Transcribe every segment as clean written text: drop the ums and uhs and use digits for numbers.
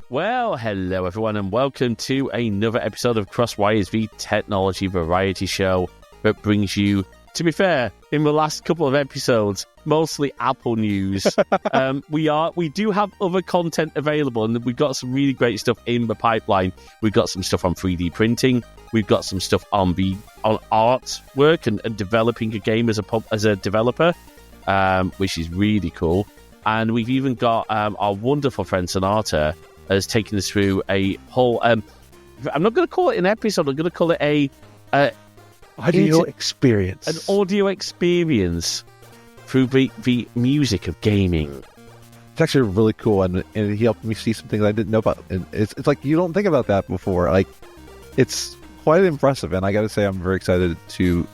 Well, hello everyone, and welcome to another episode of Crosswires, the technology variety show that brings you, to be fair, in the last couple of episodes, mostly Apple news. We do have other content available, and we've got some really great stuff in the pipeline. We've got some stuff on 3D printing. We've got some stuff on artwork and developing a game as a developer, which is really cool. And we've even got our wonderful friend Sonata has taken us through a whole... I'm not going to call it an episode. I'm going to call it a... audio experience. An audio experience through the music of gaming. It's actually really cool, and he helped me see some things I didn't know about. And it's like, you don't think about that before. Like, it's quite impressive, and I got to say, I'm very excited to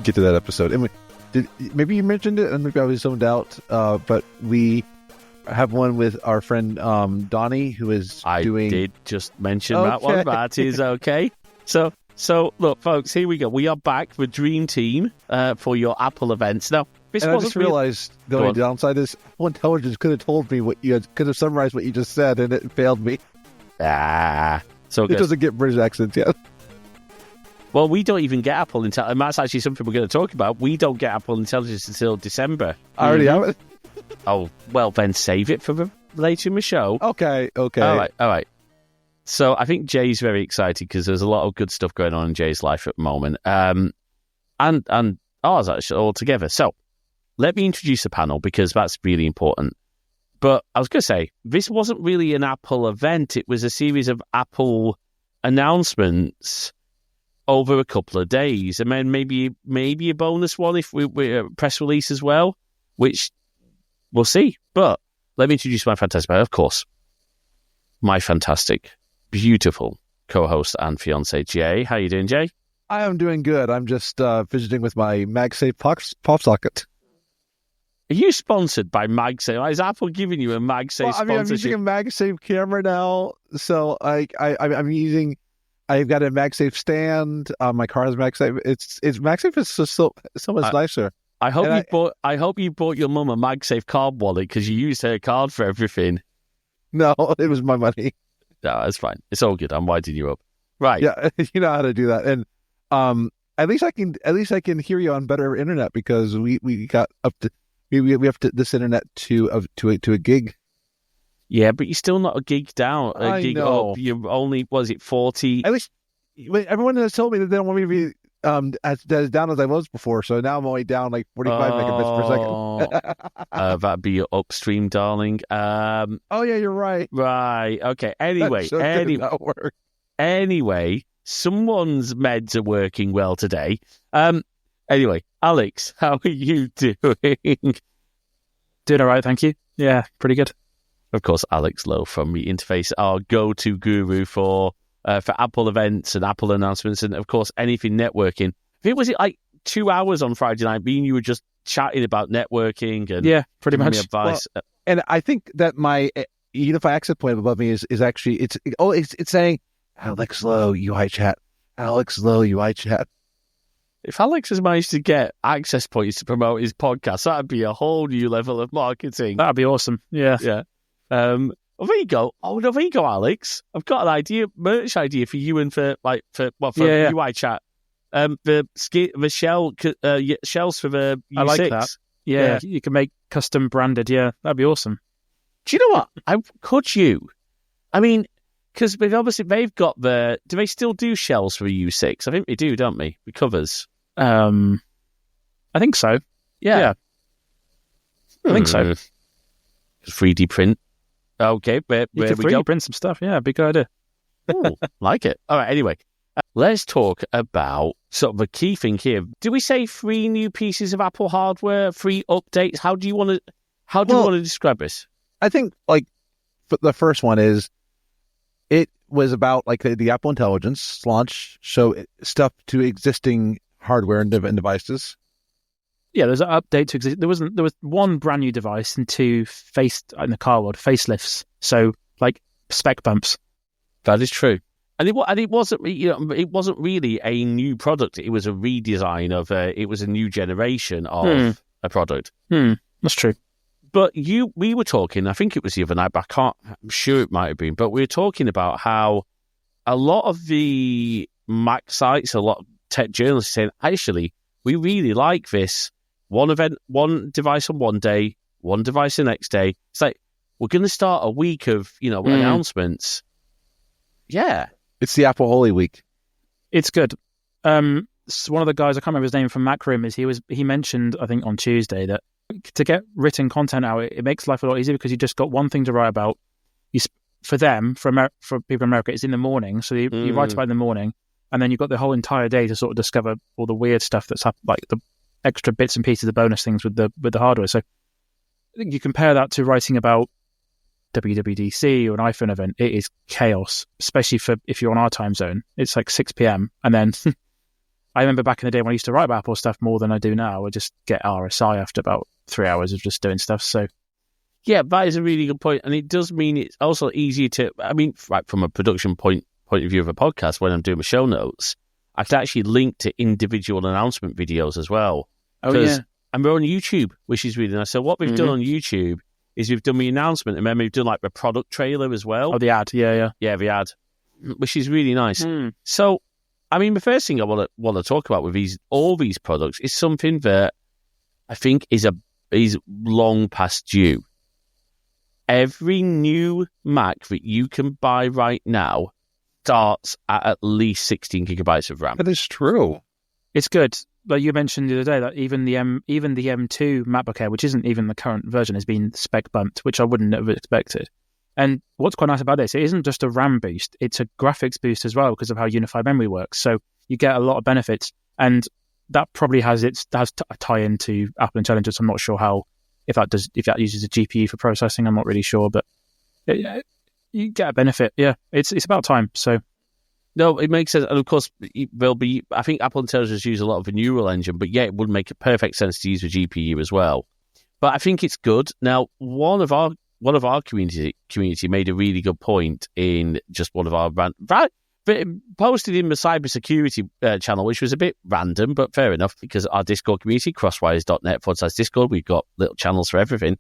get to that episode. And maybe you mentioned it, and maybe I was zoned out, but we have one with our friend Donnie, who is doing... I did just mention that one. That is okay. So, look, folks, here we go. We are back, the Dream Team, for your Apple events. Now, I just realized the only downside is Apple Intelligence could have told me could have summarized what you just said, and it failed me. So it doesn't get British accents yet. Well, we don't even get Apple Intelligence, and that's actually something we're going to talk about. We don't get Apple Intelligence until December. I already have it. Oh, well, then save it for later in the show. Okay. All right. So I think Jay's very excited because there's a lot of good stuff going on in Jay's life at the moment, and ours actually all together. So let me introduce the panel because that's really important. But I was going to say, this wasn't really an Apple event. It was a series of Apple announcements over a couple of days, and then maybe a bonus one if we press release as well, which we'll see. But let me introduce my fantastic, of course, my fantastic, beautiful co-host and fiance, Jay. How you doing, Jay? I am doing good. I'm just visiting with my MagSafe pop socket. Are you sponsored by MagSafe? Is Apple giving you a MagSafe sponsorship? I'm using a MagSafe camera now, so I'm using... I've got a MagSafe stand. My car has MagSafe. It's MagSafe is so much nicer. I hope you bought your mum a MagSafe card wallet because you used her card for everything. No, it was my money. No, that's fine. It's all good. I'm winding you up. Right. Yeah, you know how to do that. And at least I can hear you on better internet because we got up to we have to this internet to a gig. Yeah, but you're still not a gig down. I know. Up. You're only, was it 40? At least everyone has told me that they don't want me to be as down as I was before. So now I'm only down like 45 megabits per second. That'd be your upstream, darling. Oh yeah, you're right. Right. Okay. Anyway, anyway, someone's meds are working well today. Anyway, Alex, how are you doing? Doing all right, thank you. Yeah, pretty good. Of course, Alex Lowe from the Interface, our go-to guru for Apple events and Apple announcements, and of course anything networking. I think was it like 2 hours on Friday night? Me and you were just chatting about networking and yeah, pretty much advice. Well, and I think that my Unify access point above me is actually it's saying Alex Lowe UI chat. Alex Lowe UI chat. If Alex has managed to get access points to promote his podcast, that'd be a whole new level of marketing. That'd be awesome. Yeah. There you go. Oh, no, there you go, Alex. I've got an merch idea for you and for UI chat. The shells for the U6. I like that. Yeah, you can make custom branded. Yeah, that'd be awesome. Do you know what? Could you? I mean, because they've got do they still do shells for the U6? I think they do, don't they? The covers. I think so. Yeah. I think so. 3D print. Okay, where you can 3D print some stuff. Yeah, big idea. Ooh, like it. All right, anyway. Let's talk about sort of a key thing here. Do we say 3 new pieces of Apple hardware, 3 updates? How do you want to describe this? I think the first one is it was about the Apple Intelligence launch, so stuff to existing hardware and devices. Yeah, there's an update to exist. There was 1 brand new device and 2 in the car world facelifts. So spec bumps. That is true. And it wasn't really a new product. It was a redesign of it was a new generation of a product. That's true. But we were talking, I think it was the other night, but I'm sure it might have been, but we were talking about how a lot of the Mac sites, a lot of tech journalists saying, actually, we really like this. One device on one day, one device the next day. It's like, we're going to start a week of, announcements. Yeah. It's the Apple Holy Week. It's good. So one of the guys, I can't remember his name from Mac Room, he mentioned, I think on Tuesday, that to get written content out, it makes life a lot easier because you just got one thing to write about. For people in America, it's in the morning. So you write about it in the morning, and then you've got the whole entire day to sort of discover all the weird stuff that's happened, like the extra bits and pieces, the bonus things with the hardware. So I think you compare that to writing about WWDC or an iPhone event, it is chaos, especially if you're on our time zone. It's like 6 p.m. And then I remember back in the day when I used to write about Apple stuff more than I do now. I just get RSI after about 3 hours of just doing stuff. So yeah, that is a really good point. And it does mean it's also easier to, right from a production point of view of a podcast, when I'm doing my show notes, I can actually link to individual announcement videos as well. Oh, yeah. And we're on YouTube, which is really nice. So what we've done on YouTube is we've done the announcement, and then we've done like the product trailer as well. Oh, the ad, yeah. Yeah, the ad, which is really nice. So, the first thing I want to talk about with all these products is something that I think is long past due. Every new Mac that you can buy right now starts at least 16 gigabytes of RAM. That is true. It's good. Like you mentioned the other day, that even the M2 MacBook Air, which isn't even the current version, has been spec bumped, which I wouldn't have expected. And what's quite nice about this, it isn't just a RAM boost, it's a graphics boost as well because of how unified memory works. So you get a lot of benefits, and that probably has a tie into Apple Intelligence. I'm not sure if that uses a GPU for processing. I'm not really sure, but you get a benefit. Yeah, it's about time. So. No, it makes sense. And of course, I think Apple Intelligence use a lot of the neural engine, but yeah, it would make perfect sense to use the GPU as well. But I think it's good. Now, one of our community made a really good point in just one of our posted in the cybersecurity channel, which was a bit random, but fair enough, because our Discord community, crosswires.net/Discord, we've got little channels for everything.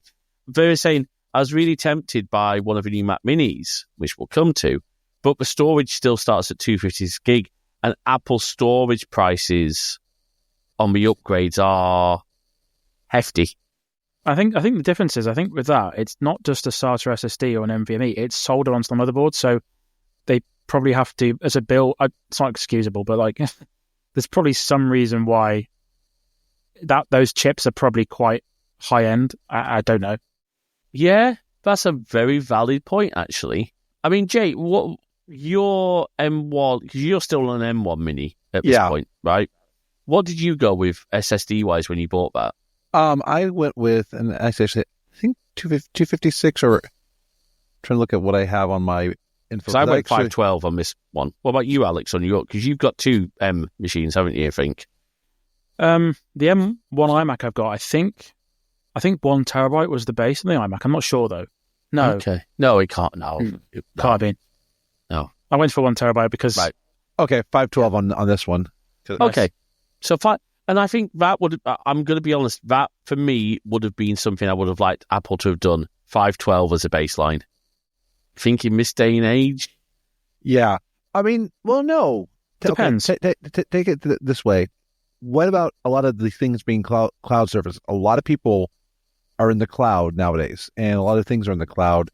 They're saying, I was really tempted by one of the new Mac Minis, which we'll come to, but the storage still starts at 256 gig, and Apple storage prices on the upgrades are hefty. I think the difference is, with that, it's not just a SATA SSD or an NVMe, it's soldered onto the motherboard, so they probably have to, as a bill, it's not excusable, but like there's probably some reason why those chips are probably quite high-end. I don't know. Yeah, that's a very valid point, actually. Jay, what your M1, because you're still on an M1 Mini at this point, right? What did you go with SSD-wise when you bought that? I went with an actually, I think 256, or trying to look at what I have on my info. So I went 512 on this one. What about you, Alex, on your? Because you've got two M machines, haven't you? I think. The M1 iMac I've got, I think 1 terabyte was the base of the iMac. I'm not sure though. No. Okay. No, it can't. No, can't have been. No, I went for 1 terabyte because. Right. Okay, 512 on this one. Okay, so and I think that would. I'm going to be honest. That for me would have been something I would have liked Apple to have done. 512 as a baseline. Think in this day and age. Yeah, well, no. Depends. Okay, take it this way. What about a lot of the things being cloud service? A lot of people are in the cloud nowadays, and a lot of things are in the cloud.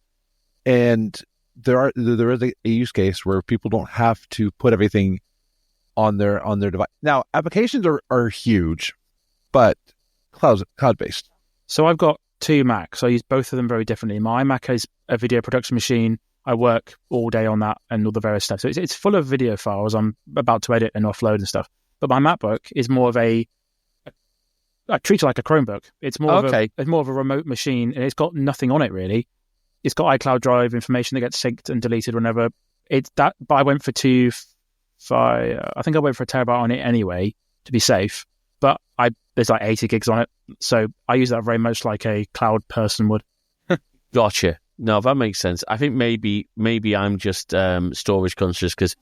And there is a use case where people don't have to put everything on their device. Now, applications are huge, but cloud based. So I've got two Macs. I use both of them very differently. My iMac is a video production machine. I work all day on that and all the various stuff. So it's full of video files I'm about to edit and offload and stuff. But my MacBook is more of I treat it like a Chromebook. It's more of a remote machine, and it's got nothing on it really. It's got iCloud Drive information that gets synced and deleted whenever. But I went for I think I went for a terabyte on it anyway to be safe. But there's like 80 gigs on it, so I use that very much like a cloud person would. Gotcha. No, that makes sense. I think maybe I'm just storage conscious because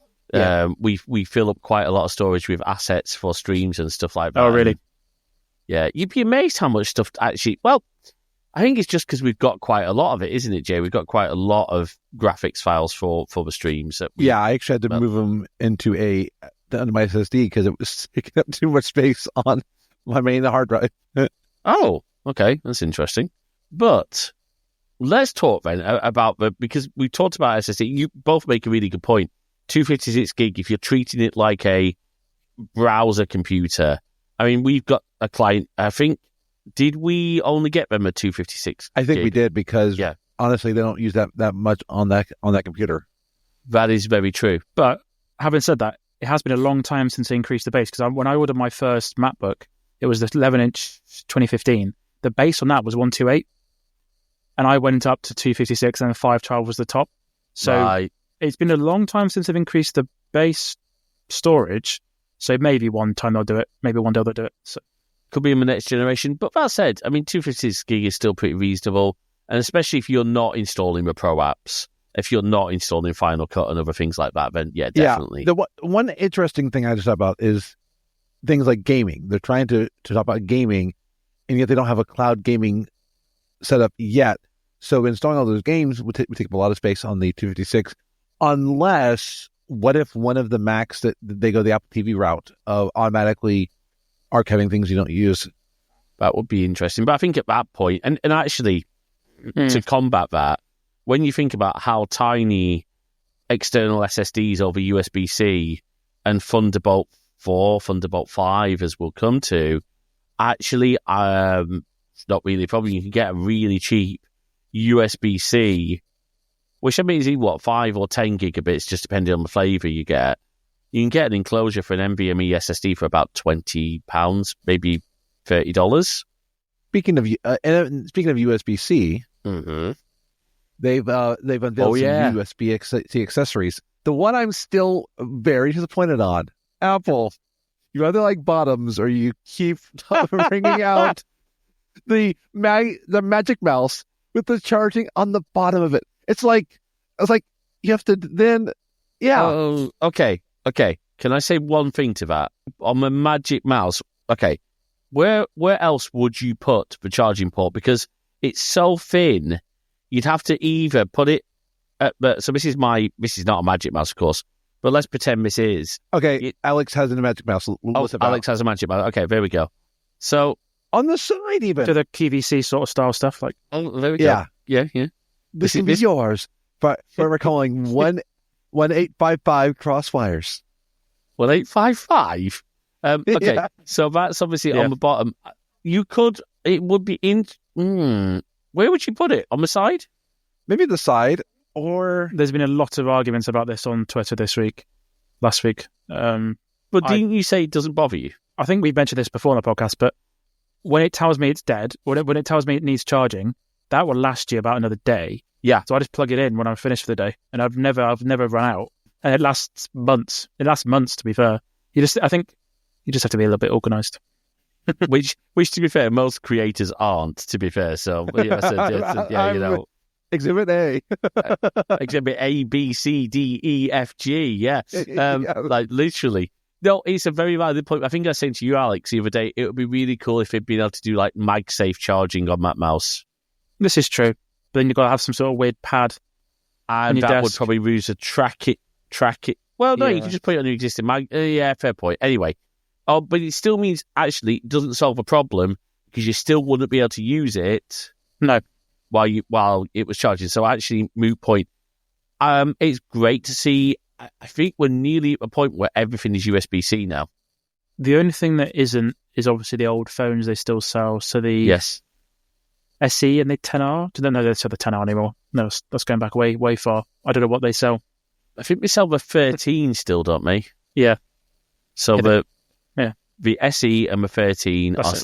we fill up quite a lot of storage with assets for streams and stuff like that. Oh, really? Yeah, you'd be amazed how much stuff actually. Well, I think it's just because we've got quite a lot of it, isn't it, Jay? We've got quite a lot of graphics files for the streams. I actually had to move them into under my SSD because it was taking up too much space on my main hard drive. Oh, okay, that's interesting. But let's talk then about because we talked about SSD. You both make a really good point. 256 gig, if you're treating it like a browser computer. I mean, we've got a client, I think, did we only get them a 256 I think gig? We did because honestly, they don't use that much on that computer. That is very true. But having said that, it has been a long time since they increased the base, because when I ordered my first MacBook, it was the 11-inch 2015. The base on that was 128, and I went up to 256, and 512 was the top. So It's been a long time since they've increased the base storage. So maybe one time they'll do it. Maybe one day they'll do it. So could be in the next generation. But that said, I mean, 256 gig is still pretty reasonable, and especially if you're not installing the pro apps, if you're not installing Final Cut and other things like that, then definitely. The one interesting thing I just thought about is things like gaming. They're trying to talk about gaming, and yet they don't have a cloud gaming setup yet. So installing all those games would take up a lot of space on the 256, unless, what if one of the Macs that they go the Apple TV route of automatically archiving things you don't use? That would be interesting. But I think at that point, and actually to combat that, when you think about how tiny external SSDs over USB-C and Thunderbolt 4, Thunderbolt 5, as we'll come to, actually, not really, probably you can get a really cheap USB-C, which I mean is 5 or 10 gigabits, just depending on the flavour you get. You can get an enclosure for an NVMe SSD for about £20, maybe $30. Speaking of USB-C, they've unveiled some new USB-C accessories. The one I'm still very disappointed on, Apple, you either like bottoms or you keep bringing out the Magic Mouse with the charging on the bottom of it. It's like you have to then, Oh, okay. Can I say one thing to that? On the Magic Mouse, okay, where else would you put the charging port? Because it's so thin, you'd have to either put it so this is not a Magic Mouse, of course, but let's pretend this is. Okay, Alex has a Magic Mouse. Alex has a Magic Mouse. Okay, there we go. So on the side, even to the QVC sort of style stuff, like there we go. Yeah. This is yours, but we're calling 1855 crosswires. 1855. Okay, so that's obviously on the bottom. It would be in. Where would you put it? On the side? Maybe the side, or there's been a lot of arguments about this on Twitter last week. But didn't you say it doesn't bother you? I think we mentioned this before on the podcast, but when it tells me it's dead, when it tells me it needs charging, that will last you about another day. Yeah. So I just plug it in when I'm finished for the day, and I've never run out. And it lasts months. To be fair. I think you just have to be a little bit organised. which, to be fair, most creators aren't. To be fair, so Exhibit A, Exhibit A, B, C, D, E, F, G. Yeah, like literally. No, it's a very valid point. I think I was saying to you, Alex, the other day, it would be really cool if it'd been able to do like MagSafe charging on that mouse. This is true, but then you've got to have some sort of weird pad, and that would probably use to track it. Well, no, you can just put it on your existing mag. Yeah, fair point. Anyway, but it still means actually it doesn't solve a problem because you still wouldn't be able to use it. No, while it was charging. So actually, moot point. It's great to see. I think we're nearly at a point where everything is USB-C now. The only thing that isn't is obviously the old phones they still sell. So the SE and the 10R. I don't know if they sell the 10R anymore. No, that's going back way far. I don't know what they sell. I think they sell the 13 still, don't they? Yeah. So the SE and the 13 are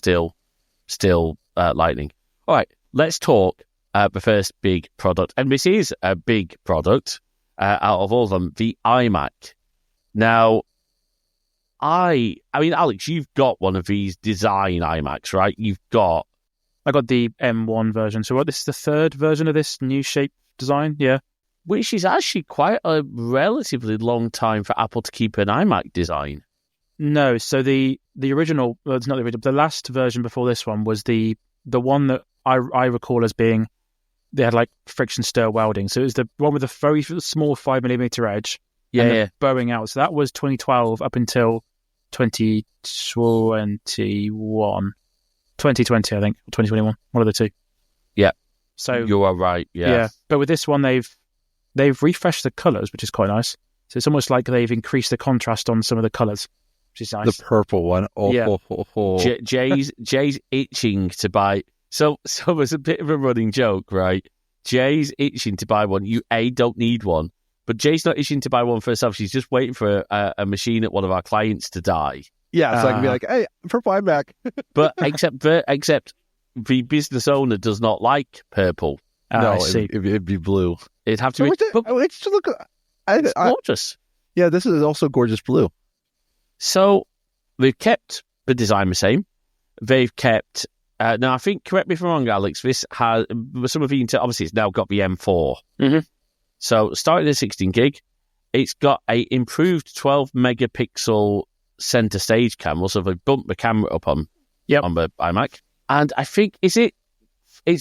still Lightning. All right, let's talk the first big product. And this is a big product out of all of them, the iMac. Now, I mean, Alex, you've got one of these design iMacs, right? I got the M1 version. So this is the third version of this new shape design, yeah. Which is actually quite a relatively long time for Apple to keep an iMac design. No, so the original, well, it's not the original, the last version before this one was the one that I recall as being they had like friction stir welding. So it was the one with a very small 5mm edge. Yeah. Bowing out. So that was 2012 up until 2021. 2020, I think, or 2021. One of the two. Yeah. So you are right. Yeah. But with this one, they've refreshed the colours, which is quite nice. So it's almost like they've increased the contrast on some of the colours, which is nice. The purple one. Jay's itching to buy. So it's a bit of a running joke, right? Jay's itching to buy one. You don't need one, but Jay's not itching to buy one for herself. She's just waiting for a machine at one of our clients to die. Yeah, so I can be like, hey, purple iMac. But except the business owner does not like purple. No, it'd be blue. It'd have to be. It's look. It's gorgeous. Yeah, this is also gorgeous blue. So they've kept the design the same. They've kept. Now, I think, correct me if I'm wrong, Alex, this has some of the obviously it's now got the M4. Mm-hmm. So starting at 16 gig, it's got a improved 12 megapixel center stage camera. So they bumped the camera up on the iMac. And I think, it's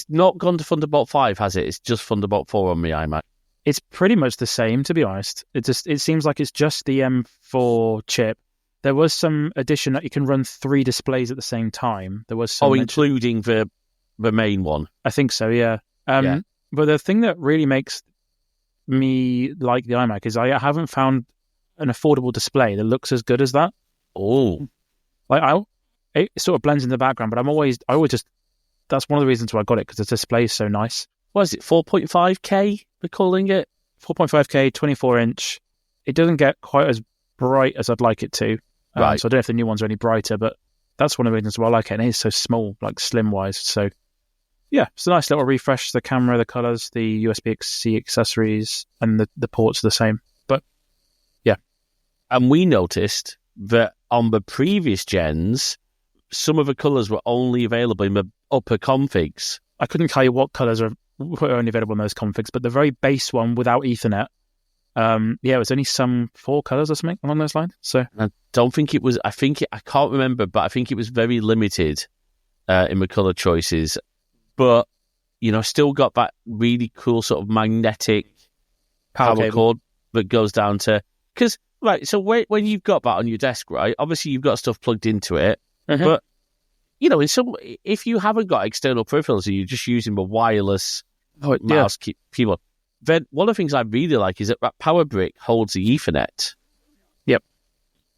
not gone to Thunderbolt 5, has it? It's just Thunderbolt 4 on the iMac. It's pretty much the same, to be honest. It seems like it's just the M4 chip. There was some addition that you can run 3 displays at the same time. There was some including the main one. I think so, yeah. But the thing that really makes me like the iMac is I haven't found an affordable display that looks as good as that. Oh, like it sort of blends in the background, but I always just that's one of the reasons why I got it, because the display is so nice. What is it? 4.5K? We're calling it 4.5K, 24-inch. It doesn't get quite as bright as I'd like it to. Right. So I don't know if the new ones are any brighter, but that's one of the reasons why I like it. And it is so small, like slim-wise. So yeah, it's a nice little refresh. The camera, the colours, the USB-C accessories, and the ports are the same. But yeah. And we noticed that on the previous gens, some of the colours were only available in the upper configs. I couldn't tell you what colours were only available in those configs, but the very base one without Ethernet, it was only some 4 colours or something along those lines. So I don't think it was. I can't remember, but I think it was very limited in the colour choices. But still got that really cool sort of magnetic power cord that goes down to right. So when you've got that on your desk, right? Obviously you've got stuff plugged into it, but if you haven't got external peripherals and you're just using the wireless mouse keyboard, then one of the things I really like is that power brick holds the Ethernet. Yep.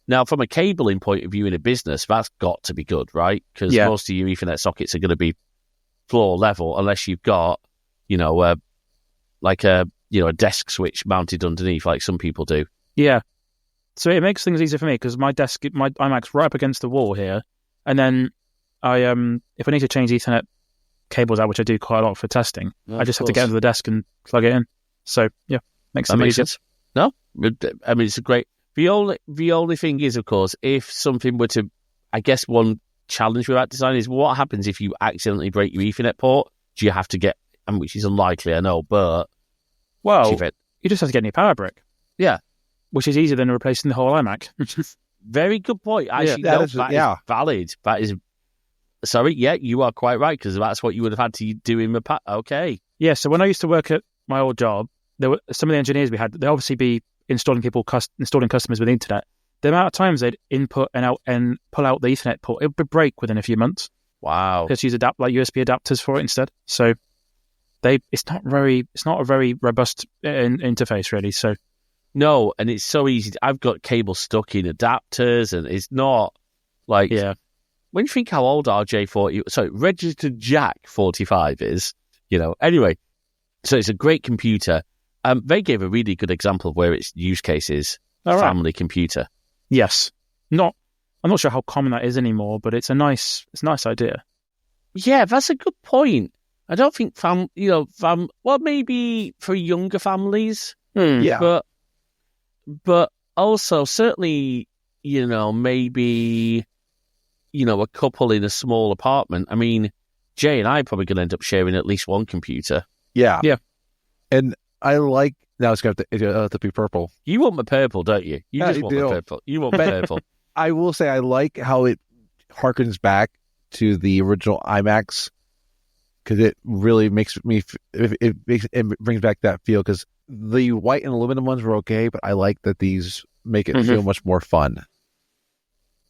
Now, from a cabling point of view in a business, that's got to be good, right? Because most of your Ethernet sockets are going to be floor level, unless you've got, a desk switch mounted underneath, like some people do. Yeah. So it makes things easier for me because my iMac's right up against the wall here, and then if I need to change Ethernet cables out, which I do quite a lot for testing, I just have to get into the desk and plug it in. So yeah, makes it easier. Sense. No, I mean it's a great. The only thing is, of course, if something were to, I guess one challenge with that design is what happens if you accidentally break your Ethernet port? Do you have to get, which is unlikely, I know, but you just have to get a new power brick. Yeah, which is easier than replacing the whole iMac. Very good point. Actually, that is valid. That is. Sorry, you are quite right, because that's what you would have had to do in the past. Okay. Yeah, so when I used to work at my old job, there were some of the engineers we had, they'd obviously be installing customers with the internet. The amount of times they'd input and out and pull out the Ethernet port, it would break within a few months. Wow. Just use USB adapters for it instead. So it's not a very robust interface, really. So no, and it's so easy. I've got cables stuck in adapters, and it's not like when you think how old registered Jack 45 is, Anyway, so it's a great computer. They gave a really good example of where its use case is. Family computer. Yes. I'm not sure how common that is anymore, but it's a nice idea. Yeah, that's a good point. I don't think maybe for younger families. Yeah. But also certainly, maybe, a couple in a small apartment. I mean, Jay and I are probably going to end up sharing at least one computer. Yeah. Yeah. And I like, now it's going to have to be purple. You want the purple, don't you? You want the purple. You want the purple. I will say I like how it harkens back to the original iMacs. because it really makes me it brings back that feel. Because the white and aluminum ones were okay, but I like that these make it feel much more fun.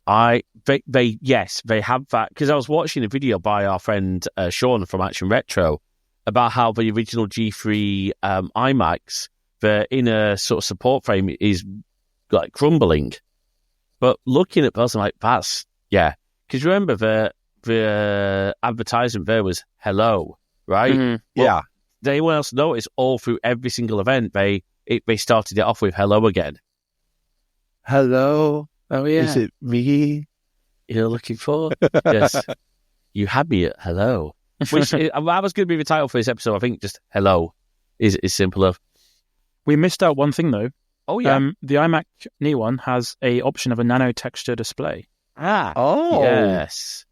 They have that, because I was watching a video by our friend Sean from Action Retro about how the original G3 iMacs, the inner sort of support frame is like crumbling. But looking at those, I'm like, because remember the advertisement there was hello, right? Mm-hmm. Well, did anyone else notice all through every single event they started it off with hello again? Hello. Oh yeah. Is it me you're looking for? Yes. You had me at hello. Which that was going to be the title for this episode. I think just hello is simpler. We missed out one thing though. Oh yeah. The iMac new one has a option of a nano texture display. Oh yes.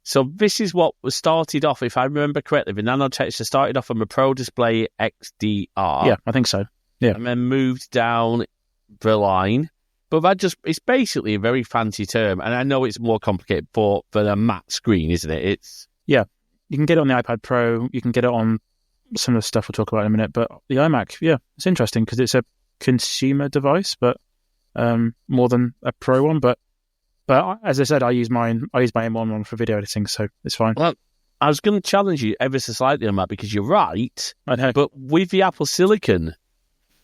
So this is what was started off, if I remember correctly, the nano texture started off on the Pro Display XDR. Yeah, I think so. Yeah. And then moved down the line. But it's basically a very fancy term, and I know it's more complicated for a matte screen, isn't it? You can get it on the iPad Pro, you can get it on some of the stuff we'll talk about in a minute, but the iMac, it's interesting because it's a consumer device, but more than a Pro one. But as I said, I use my M1 one for video editing, so it's fine. Well, I was going to challenge you ever so slightly on that, because you're right, I know. but with the Apple Silicon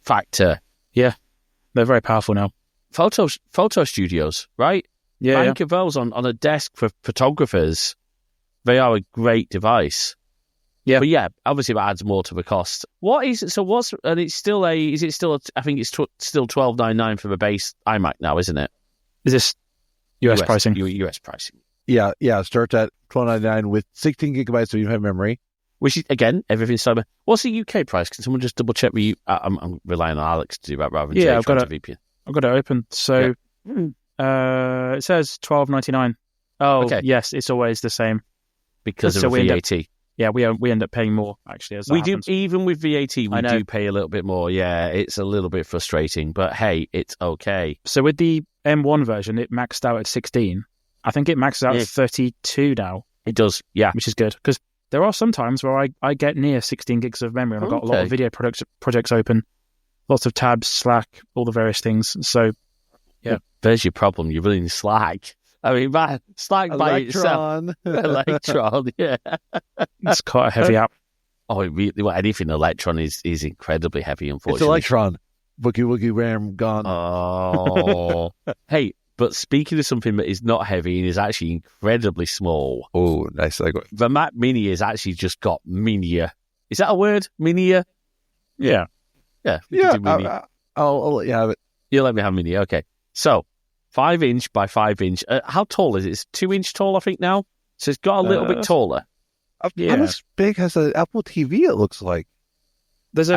factor, they're very powerful now. Photo studios, right? Bank of those on a desk for photographers. They are a great device. Yeah. But obviously that adds more to the cost. What is it? So and it's still I think it's still $12.99 for the base iMac now, isn't it? Is this US pricing? US pricing. Yeah. It starts at $12.99 with 16 gigabytes of unified memory. Which is, again, everything's cyber. What's the UK price? Can someone just double check with you? I'm relying on Alex to do that rather than I've got VPN. I've got it open. So it says $12.99. Oh, okay. Yes, it's always the same because of VAT. We end up paying more actually. As we happens. do, even with VAT, we do pay a little bit more. Yeah, it's a little bit frustrating, but hey, it's okay. So with the M1 version, it maxed out at 16. I think it maxes out at 32 now. It does, yeah, which is good because there are some times where I get near 16 gigs of memory and I've got a lot of video projects open, lots of tabs, Slack, all the various things. So, yeah. There's your problem. You're running Slack. I mean, Slack by itself. Electron, yeah. It's quite a heavy app. Oh, anything Electron is incredibly heavy, unfortunately. It's Electron. Boogie Woogie RAM gone. Oh. Hey, but speaking of something that is not heavy and is actually incredibly small. Oh, nice segue. The Mac Mini has actually just got minier. Is that a word? Minier? Yeah. Yeah. I'll let you have it. You'll let me have mini. Okay. So, 5-inch by 5-inch. How tall is it? It's 2-inch tall, I think, now. So it's got a little bit taller. How much big has an Apple TV, it looks like? There's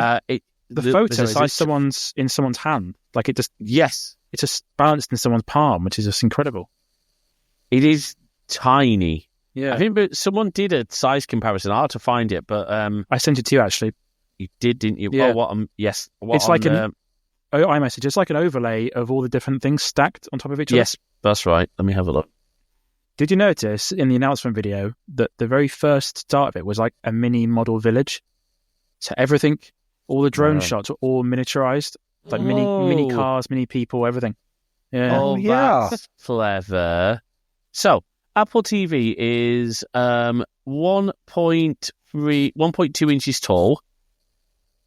the photo is like in someone's hand. Like it just... Yes. It's just balanced in someone's palm, which is just incredible. It is tiny. Yeah. I think someone did a size comparison. Hard to find it, but... I sent it to you, actually. You did, didn't you? Yeah. Yes. It's like iMessage. It's like an overlay of all the different things stacked on top of each other. Yes, that's right. Let me have a look. Did you notice in the announcement video that the very first start of it was like a mini model village? So everything, all the drone shots are all miniaturized. Like mini cars, mini people, everything. Yeah. Oh, yeah. That's clever. So, Apple TV is 1.2 inches tall,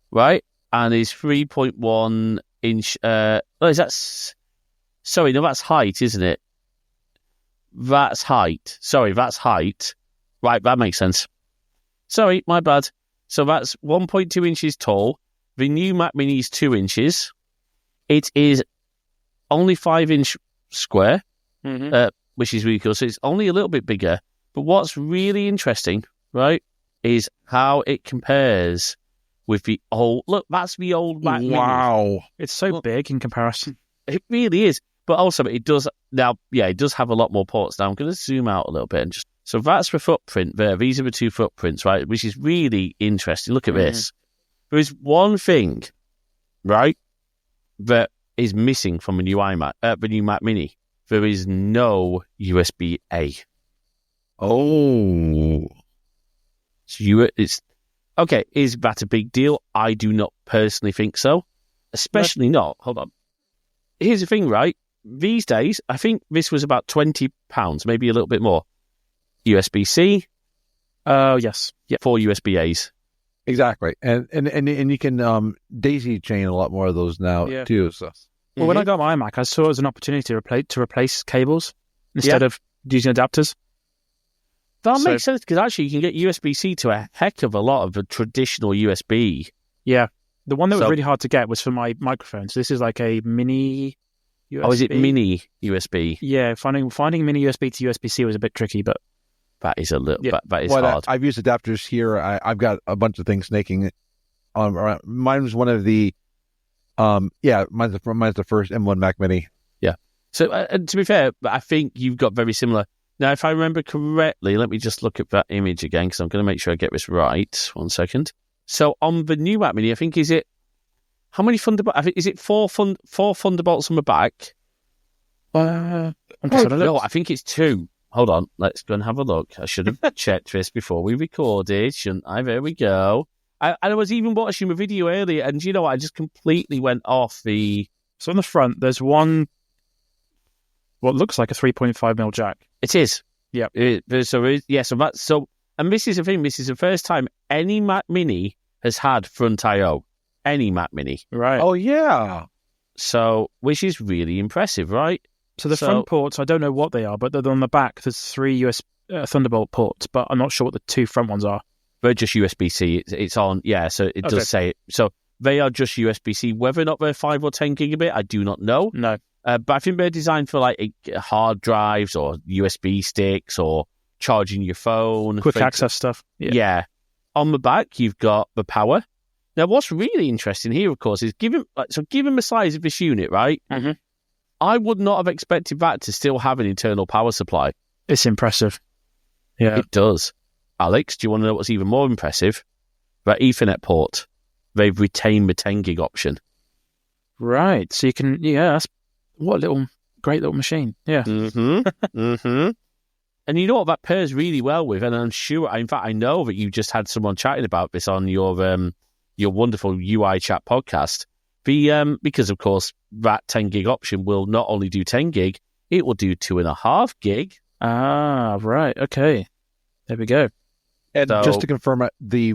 right? And is 3.1 inch. That's height, isn't it? That's height. Sorry, that's height. Right, that makes sense. Sorry, my bad. So that's 1.2 inches tall. The new Mac Mini is 2 inches. It is only 5-inch square, which is really cool. So it's only a little bit bigger. But what's really interesting, right, is how it compares with the old... Look, that's the old Mac Mini. Wow. It's so big in comparison. It really is. But also, it does... Now, yeah, it does have a lot more ports. Now, I'm going to zoom out a little bit and just... So that's the footprint there. These are the two footprints, right, which is really interesting. Look at this. There is one thing, right, that is missing from the new Mac Mini. There is no USB-A. Oh. So it's okay. Is that a big deal? I do not personally think so. Especially not. Hold on. Here's the thing, right? These days, I think this was about £20, maybe a little bit more. USB-C. Yes. Yeah. 4 USB-A's. Exactly, and you can daisy chain a lot more of those now too. So, well, when I got my iMac, I saw it as an opportunity to replace cables instead of using adapters. That makes sense because actually you can get USB-C to a heck of a lot of the traditional USB. Yeah, the one that was really hard to get was for my microphone. So this is like a mini USB. Oh, is it mini USB? Yeah, finding mini USB to USB-C was a bit tricky, but. That is a little. That is hard. I've used adapters here. I've got a bunch of things snaking. Mine was one of the. Mine's the first M1 Mac Mini. Yeah. So to be fair, I think you've got very similar. Now, if I remember correctly, let me just look at that image again because I'm going to make sure I get this right. 1 second. So on the new Mac Mini, I think how many Thunderbolts? I think is it four Thunderbolts on the back? No, I think it's 2. Hold on, let's go and have a look. I should have checked this before we recorded, shouldn't I? There we go. I was even watching a video earlier, and you know what? I just completely went off the... So on the front, there's one, what looks like a 3.5mm jack. It is. Yeah. And this is the thing, this is the first time any Mac Mini has had front I/O. Any Mac Mini. Right. Oh, yeah. So, which is really impressive, right? So the front ports, I don't know what they are, but on the back, there's 3 Thunderbolt ports, but I'm not sure what the 2 front ones are. They're just USB-C. It's on, so it does say it. So they are just USB-C. Whether or not they're 5 or 10 gigabit, I do not know. No. But I think they're designed for like hard drives or USB sticks or charging your phone. Quick access stuff. Yeah. On the back, you've got the power. Now, what's really interesting here, of course, is given the size of this unit, right? Mm-hmm. I would not have expected that to still have an internal power supply. It's impressive. Yeah. It does. Alex, do you want to know what's even more impressive? That Ethernet port. They've retained the 10 gig option. Right. So you can, that's what a great little machine. Yeah. Mm-hmm. Mm-hmm. And you know what? That pairs really well with, and I'm sure, in fact, I know that you just had someone chatting about this on your wonderful UI chat podcast. Because, of course, that 10 gig option will not only do 10 gig, it will do 2.5 gig. Ah, right. Okay. There we go. And just to confirm, the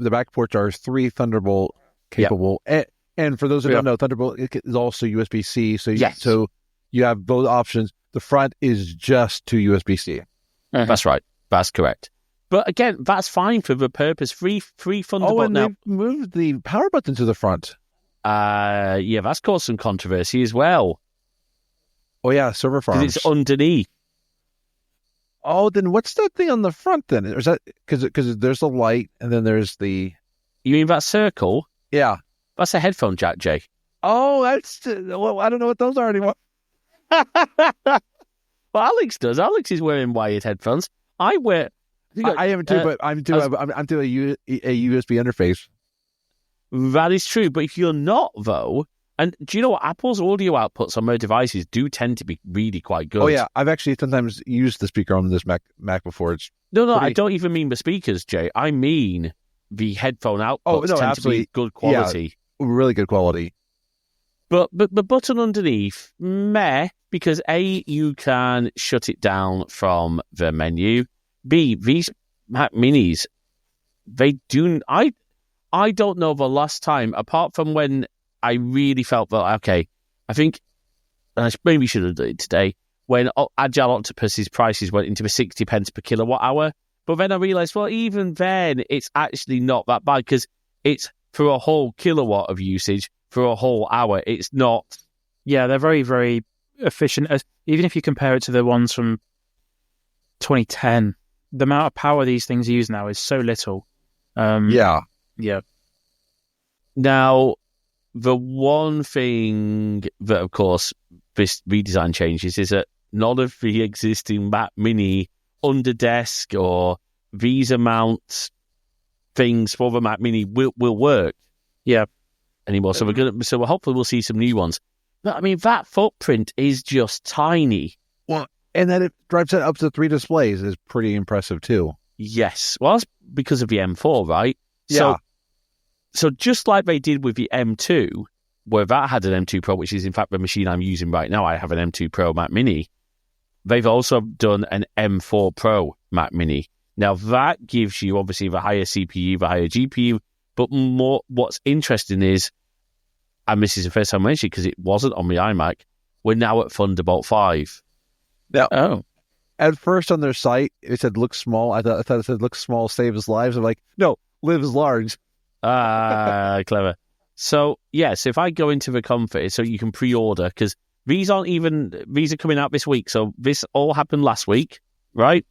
back ports are 3 Thunderbolt capable. Yep. And for those who don't know, Thunderbolt is also USB-C. So you have both options. The front is just to USB-C. Uh-huh. That's right. That's correct. But again, that's fine for the purpose. Free Thunderbolt and now. They've moved the power button to the front. That's caused some controversy as well. Oh yeah, server farms. Because it's underneath. Oh, then what's that thing on the front then? Is that because there's a light and then there's the... You mean that circle? Yeah. That's a headphone jack, Jay. Oh, well, I don't know what those are anymore. Well, Alex does. Alex is wearing wired headphones. I am too, but I'm doing a USB interface. That is true, but if you're not, though, and do you know what? Apple's audio outputs on their devices do tend to be really quite good. Oh, yeah. I've actually sometimes used the speaker on this Mac before. It's I don't even mean the speakers, Jay. I mean the headphone outputs tend absolutely. To be good quality. Yeah, really good quality. But the button underneath, meh, because A, you can shut it down from the menu. B, these Mac Minis, they do... I don't know the last time, apart from when I really felt that, okay, I think, and I maybe should have done it today, when Agile Octopus's prices went into the 60 pence per kilowatt hour. But then I realised, well, even then, it's actually not that bad because it's for a whole kilowatt of usage for a whole hour. It's not... Yeah, they're very, very efficient. Even if you compare it to the ones from 2010, the amount of power these things use now is so little. Yeah. Now, the one thing that, of course, this redesign changes is that none of the existing Mac Mini underdesk or Visa mount things for the Mac Mini will work. Yeah. Anymore. So hopefully we'll see some new ones. But I mean, that footprint is just tiny. Well, and then it drives it up to 3 displays is pretty impressive too. Yes. Well, that's because of the M4, right? Yeah. So just like they did with the M2, where that had an M2 Pro, which is in fact the machine I'm using right now. I have an M2 Pro Mac Mini. They've also done an M4 Pro Mac Mini. Now that gives you obviously the higher CPU, the higher GPU, but more. What's interesting is, and this is the first time I mentioned because it wasn't on the iMac, we're now at Thunderbolt 5. Now, at first on their site, it said "look small." I thought it said "look small, saves lives." I'm like, no, lives large. Clever. So so if I go into the Comfort, so you can pre-order, because these are coming out this week. So this all happened last week, right?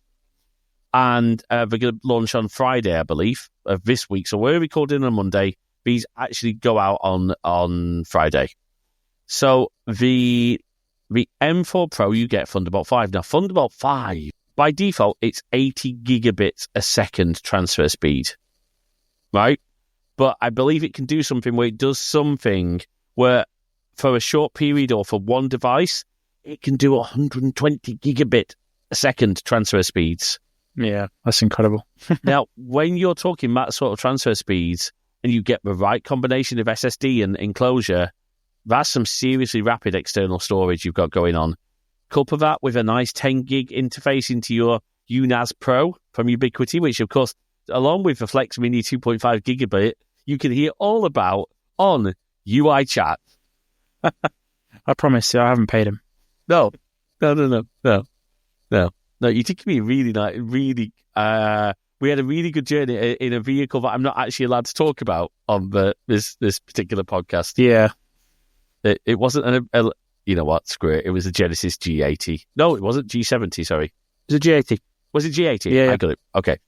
And they're going to launch on Friday, I believe, of this week. So we're recording on Monday. These actually go out on Friday. So the M4 Pro, you get Thunderbolt 5. Now, Thunderbolt 5, by default, it's 80 gigabits a second transfer speed, right? But I believe it can do something where it does something where for a short period or for one device, it can do 120 gigabit a second transfer speeds. Yeah, that's incredible. Now, when you're talking that sort of transfer speeds and you get the right combination of SSD and enclosure, that's some seriously rapid external storage you've got going on. Couple that with a nice 10 gig interface into your UNAS Pro from Ubiquiti, which of course, along with the Flex Mini 2.5 gigabit, you can hear all about on UI Chat. I promise you, I haven't paid him. No, you took me we had a really good journey in a vehicle that I'm not actually allowed to talk about on this particular podcast. Yeah. It wasn't you know what, screw it. It was a Genesis G80. No, it wasn't G70, sorry. It was a G80. Was it G80? Yeah. I got it. Okay.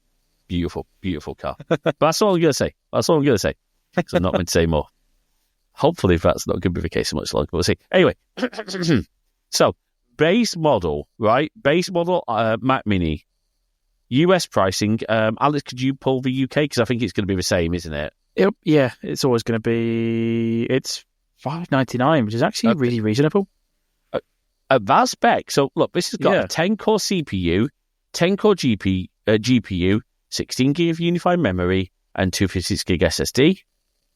Beautiful, beautiful car. But that's all I'm going to say. That's all I'm going to say. Because I'm not going to say more. Hopefully that's not going to be the case so much longer. We'll see. Anyway. So, base model, right? Base model Mac Mini. US pricing. Alex, could you pull the UK? Because I think it's going to be the same, isn't it? It's always going to be... It's $5.99, which is actually really reasonable. At that spec. So, look, this has got a 10-core CPU, 10-core GPU, 16 gig of unified memory, and 256 gig SSD,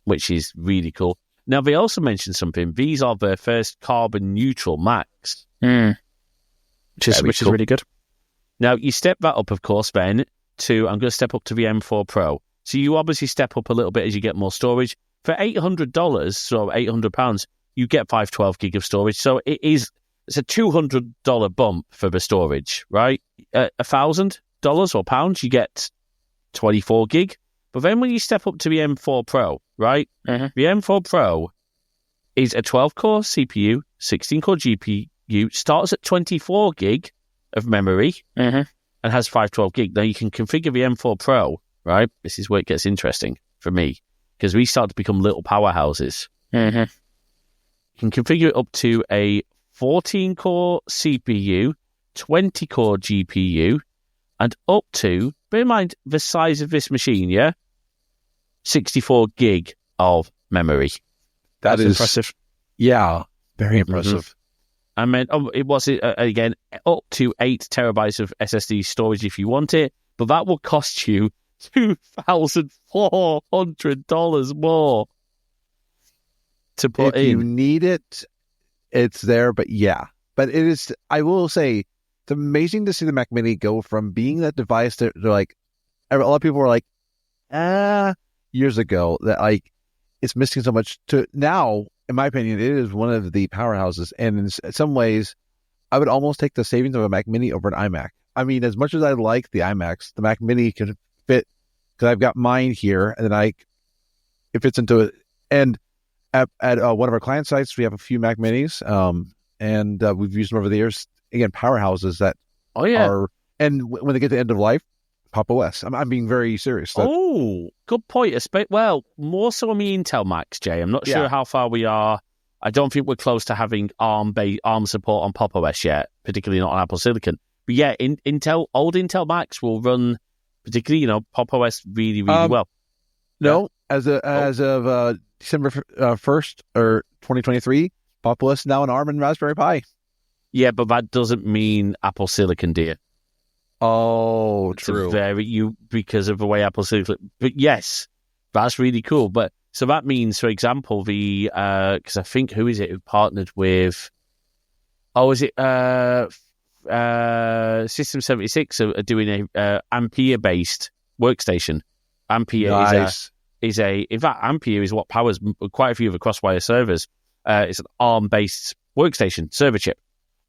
which is really cool. Now, they also mentioned something. These are their first carbon neutral Macs. Which is really good. Now, you step that up, of course, then, to, I'm going to step up to the M4 Pro. So you obviously step up a little bit as you get more storage. For $800, so £800, you get 512 gig of storage. So it's a $200 bump for the storage, right? $1,000 or pounds, you get 24 gig. But then when you step up to the M4 Pro, right? Mm-hmm. The M4 Pro is a 12-core CPU, 16-core GPU, starts at 24 gig of memory, and has 512 gig. Now, you can configure the M4 Pro, right? This is where it gets interesting for me, because we start to become little powerhouses. You can configure it up to a 14-core CPU, 20-core GPU, and up to, bear in mind the size of this machine, 64 gig of memory. That's impressive. Yeah, very impressive. I mean, it was, again, up to 8 terabytes of SSD storage if you want it, but that will cost you $2,400 more to put in. If you need it, it's there, but yeah. But it is, I will say, it's amazing to see the Mac Mini go from being that device that they're like, a lot of people were like, years ago, that like, it's missing so much, to now, in my opinion, it is one of the powerhouses. And in some ways, I would almost take the savings of a Mac Mini over an iMac. I mean, as much as I like the iMacs, the Mac Mini can fit, because I've got mine here, and then it fits into it. And at one of our client sites, we have a few Mac Minis, and we've used them over the years. Again, powerhouses that are, and when they get to end of life, Pop OS. I'm being very serious. Good point. Well, more so on the Intel Macs, Jay. I'm not sure how far we are. I don't think we're close to having ARM support on Pop OS yet, particularly not on Apple Silicon. But yeah, old Intel Macs will run, particularly, Pop OS really, really well. No, as of December 1st or 2023, Pop OS is now an ARM and Raspberry Pi. Yeah, but that doesn't mean Apple Silicon, dear. Oh, It's true. because of the way Apple Silicon. But yes, that's really cool. But so that means, for example, because I think who is it who partnered with? Oh, is it System 76 are doing a Ampere based workstation. Ampere Nice. in fact, Ampere is what powers quite a few of the Crosswire servers. It's an ARM-based workstation server chip.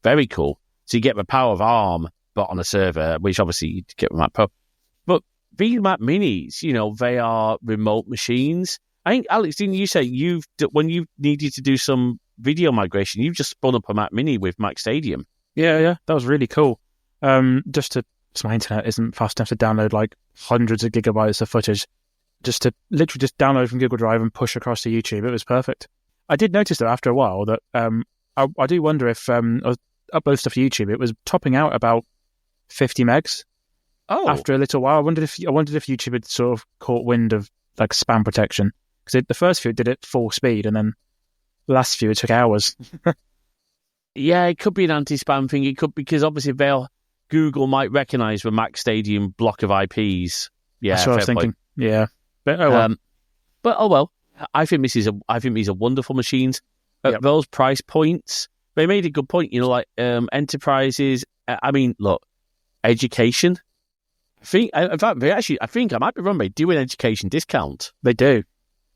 Very cool. So you get the power of ARM, but on a server, which obviously you get with Mac Pro. But these Mac Minis, they are remote machines. I think, Alex, didn't you say when you needed to do some video migration, you've just spun up a Mac Mini with Mac Stadium? Yeah, that was really cool. So my internet isn't fast enough to download like hundreds of gigabytes of footage. Just to literally just download from Google Drive and push across to YouTube. It was perfect. I did notice though after a while that I do wonder if I was upload stuff to YouTube, it was topping out about 50 megs. Oh, After a little while, I wondered if YouTube had sort of caught wind of like spam protection, because the first few it did it full speed, and then the last few it took hours. yeah, it could be an anti-spam thing. It could, because obviously Google might recognize the Mac Stadium block of IPs. Yeah, That's what I was thinking. Point. Yeah, but oh well. I think these are wonderful machines at Yep. those price points. They made a good point, like enterprises. I mean, look, education. I think I might be wrong. They do an education discount, they do.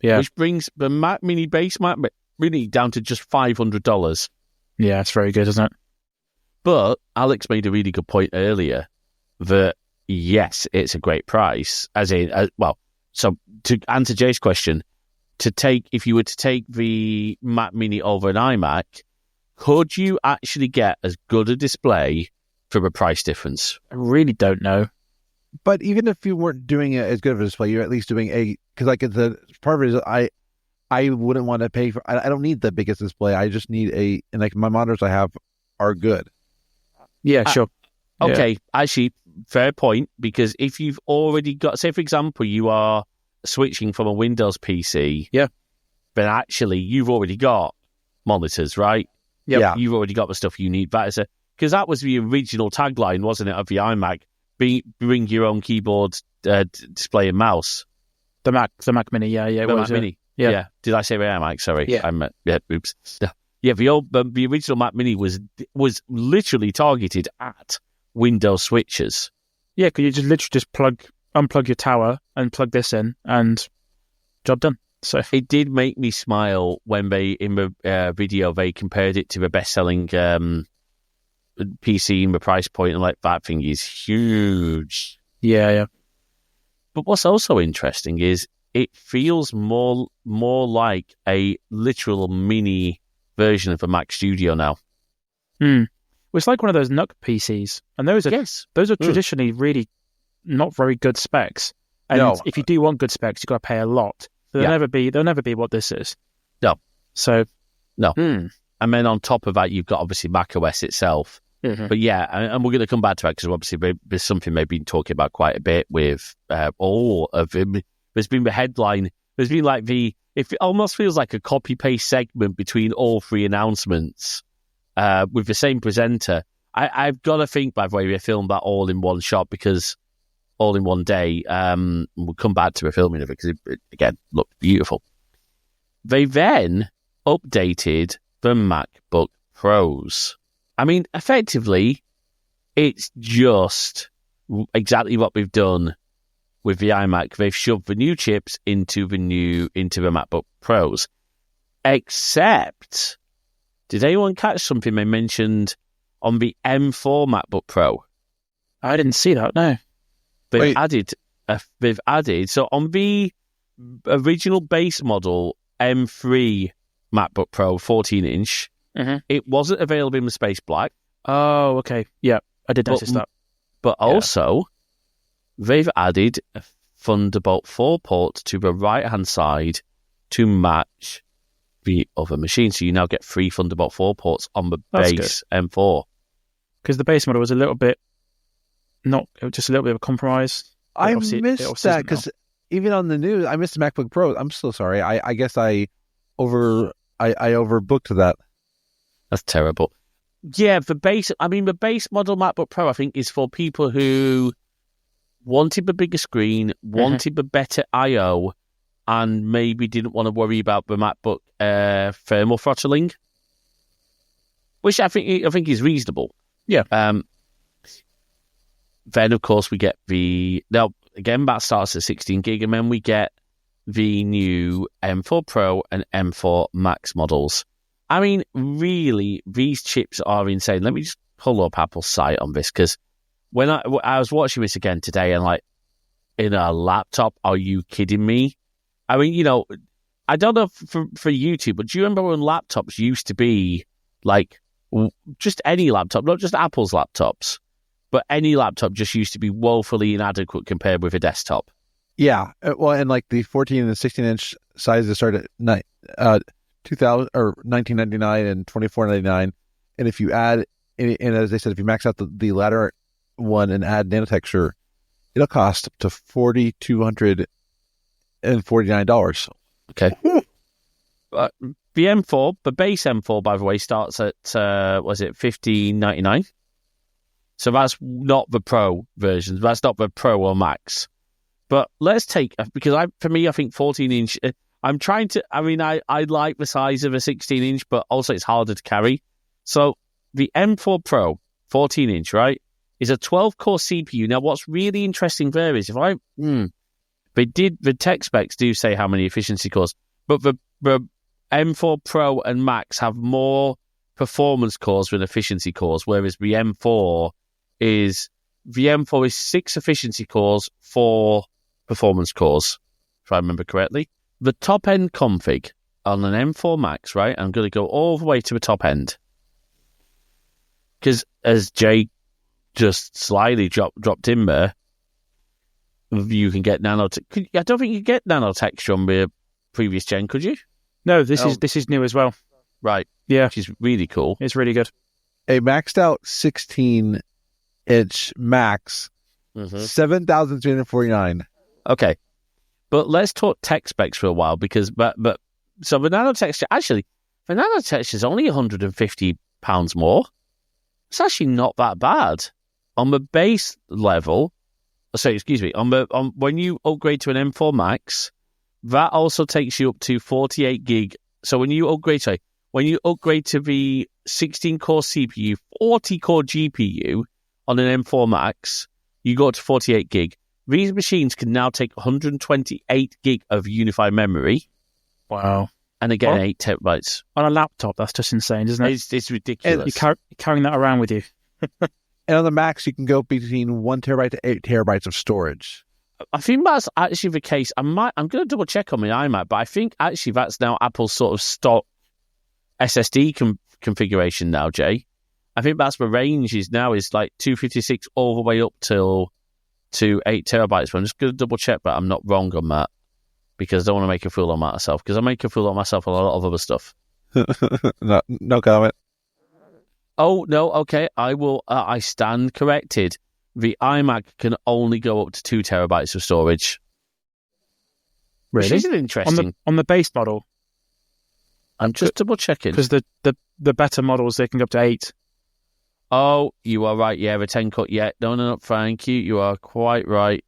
Yeah, which brings the Mac Mini base Mac Mini down to just $500. yeah, it's very good, isn't it? But Alex made a really good point earlier that yes, it's a great price. So to answer Jay's question, if you were to take the Mac Mini over an iMac, could you actually get as good a display for a price difference? I really don't know. But even if you weren't doing it as good of a display, you're at least doing because like the part of it is I wouldn't want to pay for. I don't need the biggest display. I just need and like my monitors I have are good. Yeah, sure. Okay, actually, fair point, because if you've already got, say for example, you are switching from a Windows PC, Yeah. but actually you've already got monitors, right? Yep. Yeah. You've already got the stuff you need. Because that was the original tagline, wasn't it, of the iMac? Bring your own keyboard, display, and mouse. The Mac Mini. Yeah, it The was. Mac Mini. Yeah. Did I say the iMac? Sorry. Yeah. Oops. Yeah. The original Mac Mini was literally targeted at Windows switchers. Yeah, because you just literally unplug your tower and plug this in, and job done. So It did make me smile when in the video they compared it to the best-selling PC in the price point, and like that thing is huge. yeah. But what's also interesting is it feels more like a literal mini version of a Mac Studio now. Well, it's like one of those NUC PCs, and those are traditionally really not very good specs. And No. if you do want good specs, you've got to pay a lot. They'll never be what this is. No. So No. And then on top of that, you've got obviously macOS itself. Mhm. But yeah, and we're going to come back to that because obviously there's something they've been talking about quite a bit with all of them. There's been the headline. There's been like it almost feels like a copy-paste segment between all three announcements with the same presenter. I've got to think, by the way, we filmed that all in one shot because all in one day. We'll come back to a filming of it because it again looked beautiful. They then updated the MacBook Pros. I mean, effectively, it's just exactly what we've done with the iMac. They've shoved the new chips into the MacBook Pros. Except, did anyone catch something they mentioned on the M4 MacBook Pro? I didn't see that. No. They've added. So on the original base model M3 MacBook Pro 14-inch, it wasn't available in the space black. Oh, okay. Yeah, I did notice that. But also, they've added a Thunderbolt 4 port to the right-hand side to match the other machine. So you now get 3 Thunderbolt 4 ports on the base M4. Because the base model was a little bit just a little bit of a compromise. I Obviously, missed that because even on the news, I missed the MacBook Pro. I'm so sorry. I guess I overbooked that. That's terrible. Yeah, the base model MacBook Pro, I think, is for people who wanted a bigger screen, wanted a better I/O, and maybe didn't want to worry about the MacBook thermal throttling, which I think is reasonable. Yeah. Then of course we get now again that starts at 16 gig, and then we get the new M4 Pro and M4 Max models. I mean, really, these chips are insane. Let me just pull up Apple's site on this, because when I was watching this again today, and like, in a laptop, are you kidding me? I mean, I don't know for YouTube, but do you remember when laptops used to be like just any laptop, not just Apple's laptops, but any laptop just used to be woefully inadequate compared with a desktop? Yeah, well, and like the 14 and 16-inch sizes start at 2000 or 1999 and 24.99, and if you add, and as they said, if you max out the latter one and add nanotexture, it'll cost up to $4,249. Okay. The M4, the base M4, by the way, starts at was it $1,599? So that's not the Pro version. That's not the Pro or Max. But let's take, because for me, I think 14-inch. I'm trying to. I mean, I like the size of a 16-inch, but also it's harder to carry. So the M4 Pro 14-inch, right, is a 12-core CPU. Now, what's really interesting there is the tech specs do say how many efficiency cores, but the M4 Pro and Max have more performance cores than efficiency cores, whereas the M4 is 6 efficiency cores, 4 performance cores, if I remember correctly. The top end config on an M4 Max, right? I'm going to go all the way to the top end, because as Jay just slyly dropped in there, you can get I don't think you get nanotexture on the previous gen, could you? No, this is new as well. Right. Yeah. Which is really cool. It's really good. A maxed out 16-inch Max, $7,349. Okay. But let's talk tech specs for a while, because so the nanotexture is only £150 more. It's actually not that bad on the base level. Sorry, excuse me. On when you upgrade to an M4 Max, that also takes you up to 48 gig. So when you upgrade to the 16-core CPU, 40-core GPU on an M4 Max, you go up to 48 gig. These machines can now take 128 gig of unified memory. Wow. And again, 8 terabytes. On a laptop, that's just insane, isn't it? It's ridiculous. You're carrying that around with you. And on the Max, you can go between 1 terabyte to 8 terabytes of storage. I think that's actually the case. I'm going to double check on my iMac, but I think actually that's now Apple's sort of stock SSD configuration now, Jay. I think that's the range is like 256 all the way up to 8 terabytes. But I'm just going to double check, but I'm not wrong on that, because I don't want to make a fool of myself, because I make a fool of myself on a lot of other stuff. No comment. Oh, no, okay. I will. I stand corrected. The iMac can only go up to 2 terabytes of storage. Really? Which is interesting. On the base model? I'm just double checking. Because the better models, they can go up to 8. Oh, you are right. Yeah, the 10 cut. Yeah, no, thank you. You are quite right.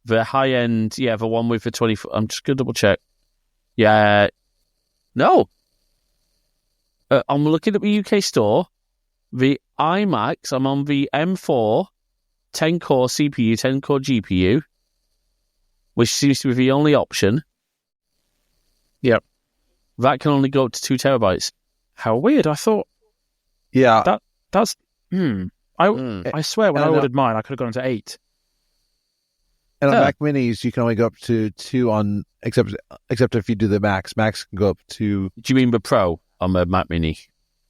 The high end, the one with the 20. I'm just going to double check. Yeah. No. I'm looking at the UK store. The iMacs, I'm on the M4, 10-core CPU, 10-core GPU, which seems to be the only option. Yep. That can only go up to 2 terabytes. How weird. I thought... Yeah. That's... I swear when I ordered mine, I could have gone to 8. And on Mac Minis, you can only go up to 2 on... Except if you do the Max. Max can go up to... Do you mean the Pro on the Mac Mini?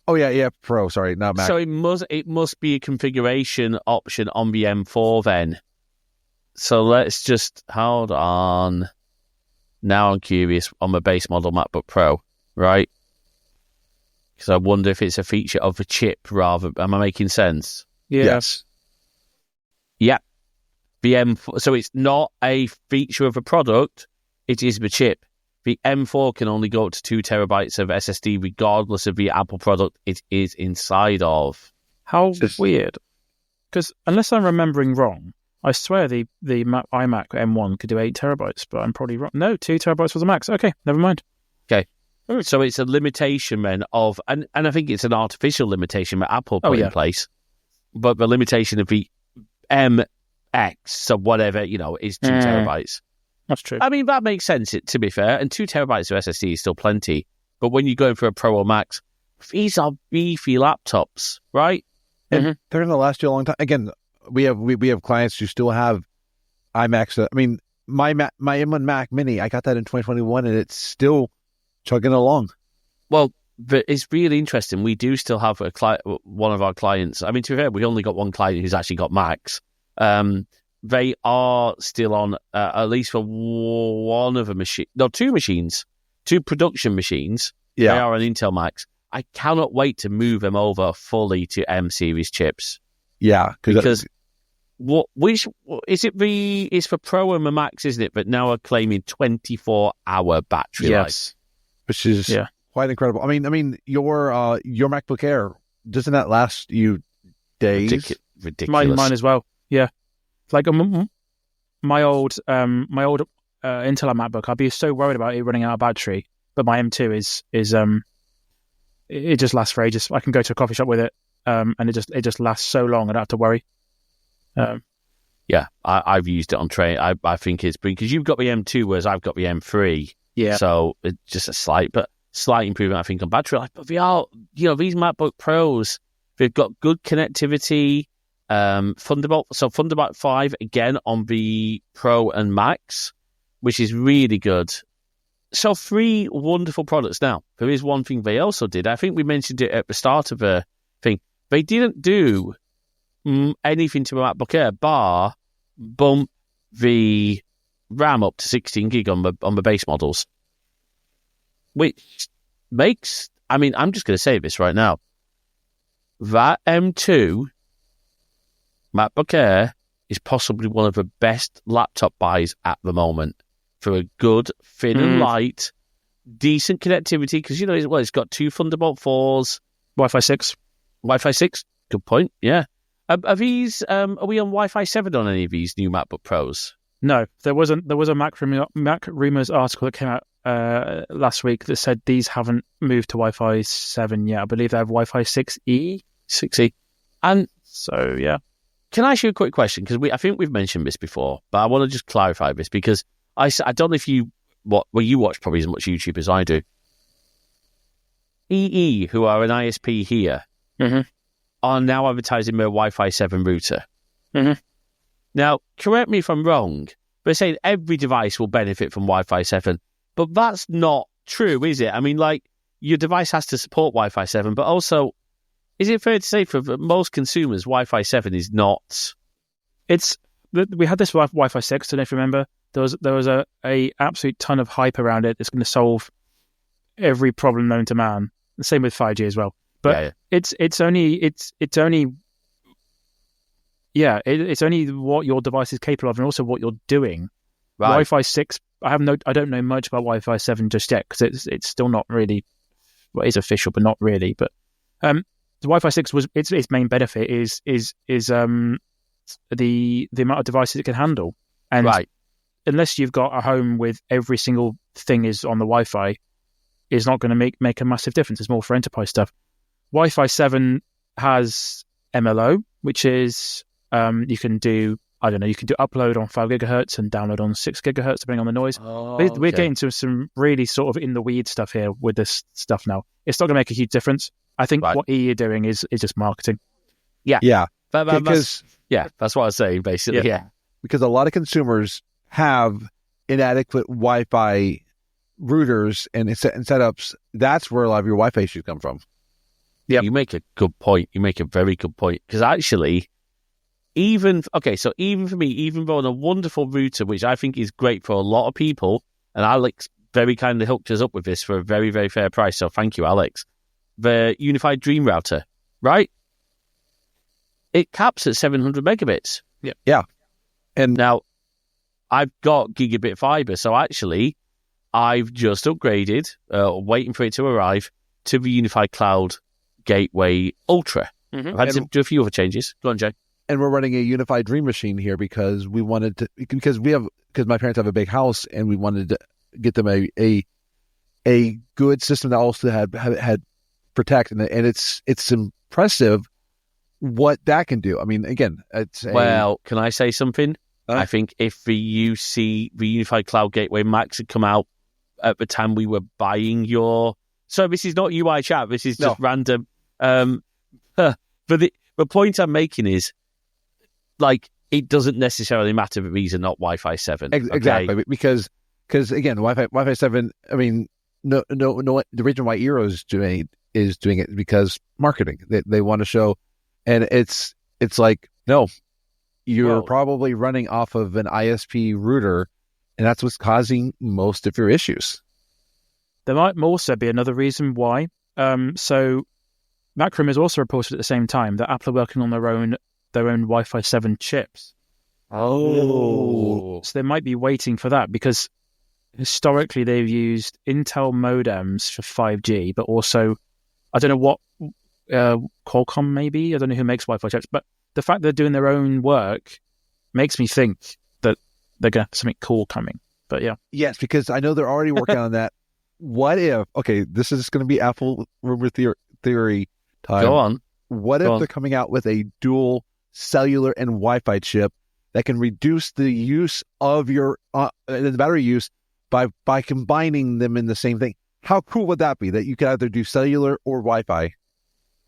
Oh, yeah, Pro, sorry, not Mac. So it must be a configuration option on the M4 then. So let's just hold on. Now I'm curious on the base model MacBook Pro, right? Because I wonder if it's a feature of the chip rather. Am I making sense? Yes. Yeah. The M4, so it's not a feature of a product, it is the chip. The M4 can only go up to 2 terabytes of SSD, regardless of the Apple product it is inside of. How weird. Because unless I'm remembering wrong, I swear the iMac M1 could do 8 terabytes, but I'm probably wrong. No, 2 terabytes was the max. Okay, never mind. Okay. So it's a limitation then of, and I think it's an artificial limitation that Apple put in place, but the limitation of the MX, so whatever, is 2 terabytes. That's true. I mean, that makes sense, to be fair, and 2 terabytes of SSD is still plenty, but when you're going for a Pro or Max, these are beefy laptops, right? And they're going to last you a long time. Again, we have clients who still have iMacs. I mean, my M1 Mac Mini, I got that in 2021, and it's still chugging along. Well, but it's really interesting. We do still have one of our clients. I mean, to be fair, we only got one client who's actually got Macs. They are still on, at least for one of the machine. No, 2 machines, 2 production machines. Yeah. They are on Intel Macs. I cannot wait to move them over fully to M series chips. Yeah, because which is it? It's for Pro and the Max, isn't it? But now are claiming 24-hour battery life, which is quite incredible. I mean, your MacBook Air, doesn't that last you days? Ridiculous. Mine as well. Yeah, like my old Intel MacBook, I'd be so worried about it running out of battery. But my M2 is it just lasts for ages. I can go to a coffee shop with it, and it just lasts so long. I don't have to worry. I've used it on train. I think it's because you've got the M2, whereas I've got the M3. Yeah, so it's just a slight improvement, I think, on battery life. But they are, these MacBook Pros, they've got good connectivity. Thunderbolt 5 again on the Pro and Max, which is really good. So 3 wonderful products. Now, there is one thing they also did. I think we mentioned it at the start of the thing. They didn't do anything to a MacBook Air bar bump the RAM up to 16 gig on the base models, which makes, I mean, I'm just going to say this right now. That M2 MacBook Air is possibly one of the best laptop buys at the moment for a good, thin and light, decent connectivity, because, it's got 2 Thunderbolt 4s. Wi-Fi 6. Wi-Fi 6, good point, yeah. Are we on Wi-Fi 7 on any of these new MacBook Pros? No, there was a Mac Rumors article that came out last week that said these haven't moved to Wi-Fi 7 yet. I believe they have Wi-Fi 6E. 6E. And so, yeah. Can I ask you a quick question? Because I think we've mentioned this before, but I want to just clarify this because I don't know if you watch probably as much YouTube as I do. EE, who are an ISP here, are now advertising their Wi-Fi 7 router. Now, correct me if I'm wrong, but they're saying every device will benefit from Wi-Fi 7, but that's not true, is it? I mean, like, your device has to support Wi-Fi 7, but also, is it fair to say for most consumers, Wi-Fi 7 is not? We had this Wi-Fi 6, I don't know if you remember. There was a absolute ton of hype around it. It's going to solve every problem known to man. The same with 5G as well. But it's only what your device is capable of, and also what you're doing. Right. Wi-Fi 6. I don't know much about Wi-Fi 7 just yet because it's still not really. Well, it's official, but not really. But the Wi-Fi 6 was its main benefit is the amount of devices it can handle, and unless you've got a home with every single thing is on the Wi-Fi, is not going to make a massive difference. It's more for enterprise stuff. Wi-Fi 7 has MLO, which is you can do upload on 5 gigahertz and download on 6 gigahertz depending on the noise. We're getting to some really sort of in the weed stuff here with this stuff now. It's not going to make a huge difference. I think what EE are doing is just marketing. Yeah. That's what I was saying, basically. Yeah. Because a lot of consumers have inadequate Wi-Fi routers and setups. That's where a lot of your Wi-Fi issues come from. Yeah, you make a good point. You make a very good point. Because actually, even for me, even though on a wonderful router, which I think is great for a lot of people, and Alex very kindly hooked us up with this for a very, very fair price, so thank you, Alex. The Unified Dream Router, right? It caps at 700 megabits. Yeah. And now, I've got gigabit fiber, so actually, I've just upgraded, waiting for it to arrive, to the Unified Cloud Gateway Ultra. I've had to do a few other changes. Go on, Jay. And we're running a unified Dream Machine here because we wanted to, because my parents have a big house and we wanted to get them a good system that also had Protect, and it's impressive what that can do. I mean, again, well, can I say something? I think if the Unified Cloud Gateway Max had come out at the time we were buying your, so this is not UI chat. This is just random. But the point I'm making is, like, it doesn't necessarily matter that these are not Wi-Fi 7. Okay? Exactly, because again, Wi-Fi 7. I mean, no. The reason why Eero is doing it because marketing. They want to show, and it's like, no, you're probably running off of an ISP router, and that's what's causing most of your issues. There might also be another reason why. So Macroom has also reported at the same time that Apple are working on their own Wi-Fi 7 chips. Oh. So they might be waiting for that because historically they've used Intel modems for 5G, but also, I don't know what, Qualcomm maybe? I don't know who makes Wi-Fi chips, but the fact they're doing their own work makes me think that they're going to have something cool coming. But yeah. Yes, because I know they're already working on that. What if, okay, this is going to be Apple rumor theory time. Go on. What if they're coming out with a dual cellular and Wi-Fi chip that can reduce the use of your the battery use by combining them in the same thing? How cool would that be? That you could either do cellular or Wi-Fi.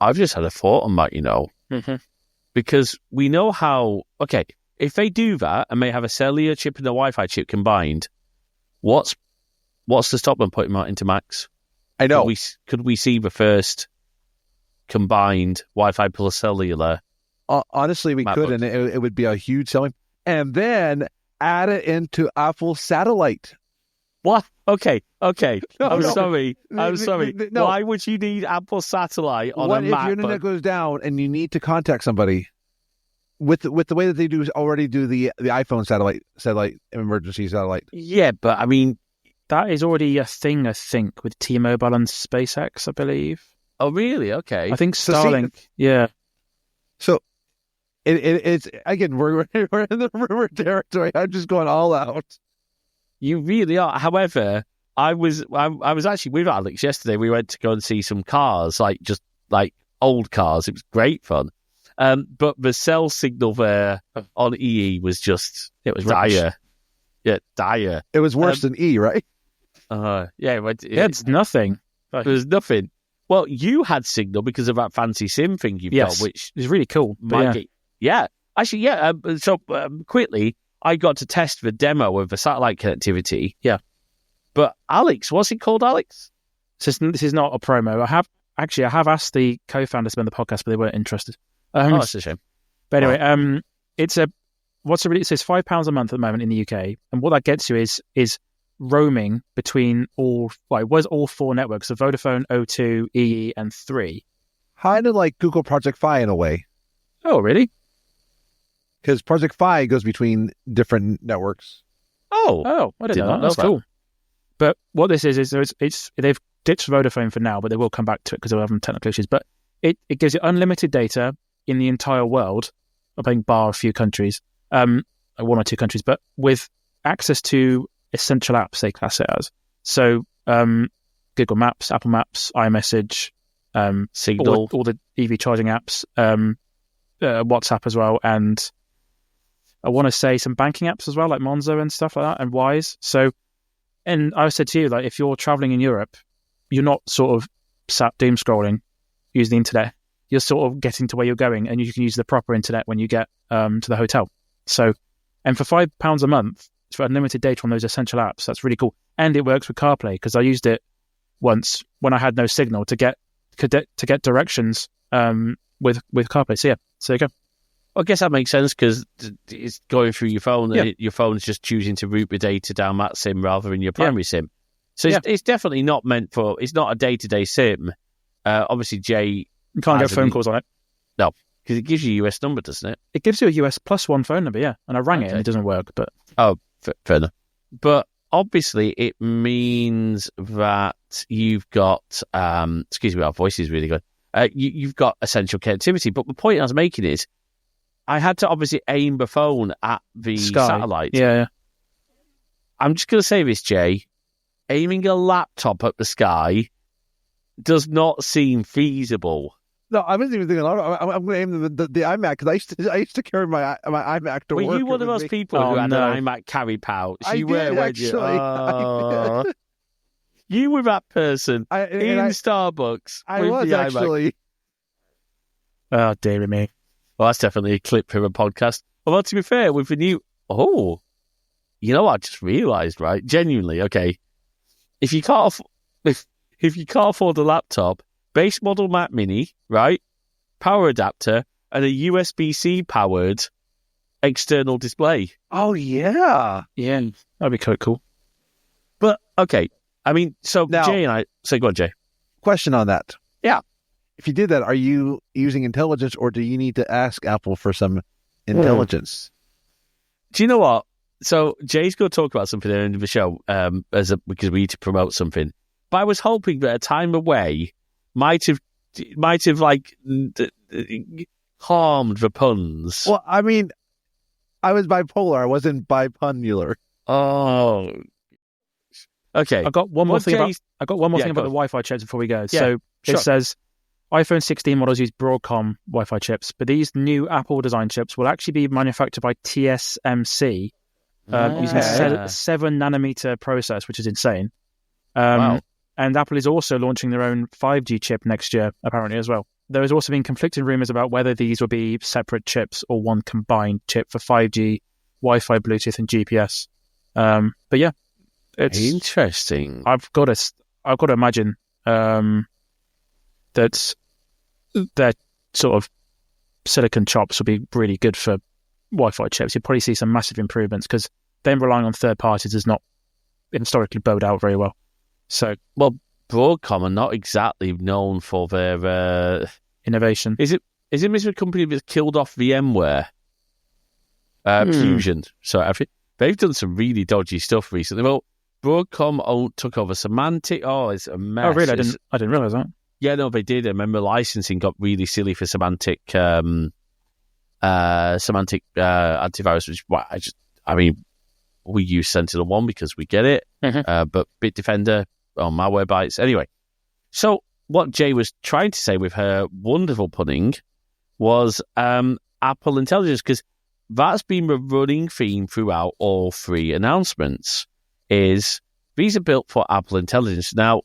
I've just had a thought on that, because we know how. Okay, if they do that and they have a cellular chip and a Wi-Fi chip combined, what's to stop them putting that into Macs? I know. Could we see the first combined Wi-Fi plus cellular? Honestly, we could, and it would be a huge selling. And then add it into Apple Satellite. What? Okay. I'm sorry. No. Why would you need Apple Satellite on what a if Mac? your internet goes down and you need to contact somebody? With the way that they already do the iPhone satellite emergency satellite. Yeah, but I mean, that is already a thing, I think, with T-Mobile and SpaceX, I believe. Oh, really? Okay. I think Starlink. Yeah. So it's again, we're in the rumor territory. I'm just going all out. You really are. However, I was actually with Alex yesterday. We went to go and see some cars, just old cars. It was great fun. But the cell signal there on EE was it was dire. Rubbish. Yeah, dire. It was worse than E, right? It's nothing. There was nothing. Well, you had signal because of that fancy SIM thing you've got, which is really cool. So quickly, I got to test the demo of the satellite connectivity. Yeah. But Alex, what's it called, Alex? This is not a promo. I have asked the co-founders to be on the podcast, but they weren't interested. That's a shame. But anyway, it says £5 a month at the moment in the UK, and what that gets you is roaming between all four networks: so Vodafone, O2, EE, and 3. Kind of like Google Project Fi in a way. Oh, really? Because Project Fi goes between different networks. Oh, I didn't know that. That's cool. But what this is they've ditched Vodafone for now, but they will come back to it because they're having technical issues. But it gives you unlimited data in the entire world, I think bar a few countries, one or two countries, but with access to essential apps, they class it as. So Google Maps, Apple Maps, iMessage, Signal, all the EV charging apps, WhatsApp as well, and I want to say some banking apps as well, like Monzo and stuff like that, and Wise. So, and I said to you, like, if you're traveling in Europe, you're not sort of sat doom scrolling using the internet. You're sort of getting to where you're going, and you can use the proper internet when you get to the hotel. So, and for £5 a month for unlimited data on those essential apps, that's really cool. And it works with CarPlay because I used it once when I had no signal to get directions with CarPlay. So yeah, so there you go. I guess that makes sense because it's going through your phone and your phone's just choosing to route the data down that SIM rather than your primary SIM. So it's definitely not it's not a day-to-day SIM. Obviously, Jay... You can't get phone calls on it. No, because it gives you a US number, doesn't it? It gives you a US +1 phone number, yeah. And I rang it and it doesn't work, but... Oh, fair enough. But obviously it means that you've got, excuse me, our voice is really good. You've got essential connectivity. But the point I was making is, I had to obviously aim the phone at the satellite. Yeah. I'm just going to say this, Jay. Aiming a laptop at the sky does not seem feasible. No, I wasn't even thinking. I'm going to aim the iMac because I used to carry my iMac to work. Were you one of those people who had an iMac carry pouch? I did, actually. You were that person in Starbucks. I was actually. Oh, dear me. Well, that's definitely a clip from a podcast. Although, to be fair, with the new... Oh, you know what I just realised, right? Genuinely, okay. If you can't afford a laptop, base model Mac Mini, right? Power adapter, and a USB-C powered external display. Oh, yeah. Yeah, that'd be quite cool. But, okay. I mean, so now, Jay and I... So go on, Jay. Question on that. Yeah. If you did that, are you using intelligence or do you need to ask Apple for some intelligence? Do you know what? So Jay's going to talk about something at the end of the show because we need to promote something. But I was hoping that a time away might have like harmed the puns. Well, I mean, I was bipolar. I wasn't bipunnular. Oh, okay. I got one more thing about the Wi-Fi chips before we go. Yeah, so sure. It says iPhone 16 models use Broadcom Wi-Fi chips, but these new Apple design chips will actually be manufactured by TSMC using a 7 nanometer process, which is insane. Wow. And Apple is also launching their own 5G chip next year, apparently, as well. There has also been conflicting rumors about whether these will be separate chips or one combined chip for 5G, Wi-Fi, Bluetooth, and GPS. But yeah, it's interesting. I've got to imagine that their sort of silicon chops will be really good for Wi-Fi chips. You'll probably see some massive improvements because them relying on third parties is not historically bowed out very well. So, well, Broadcom are not exactly known for their innovation. Is it a company that's killed off VMware? Fusion. So I think they've done some really dodgy stuff recently. Well, Broadcom took over Symantec. Oh, it's a mess. Oh, really? I didn't realize that. Yeah, no, they did. I remember licensing got really silly for Symantec. Symantec antivirus, which I mean, we use Sentinel-1 because we get it, but Bitdefender on Malwarebytes. Anyway, so what Jay was trying to say with her wonderful punning was Apple Intelligence, because that's been the running theme throughout all three announcements, is these are built for Apple Intelligence. Now,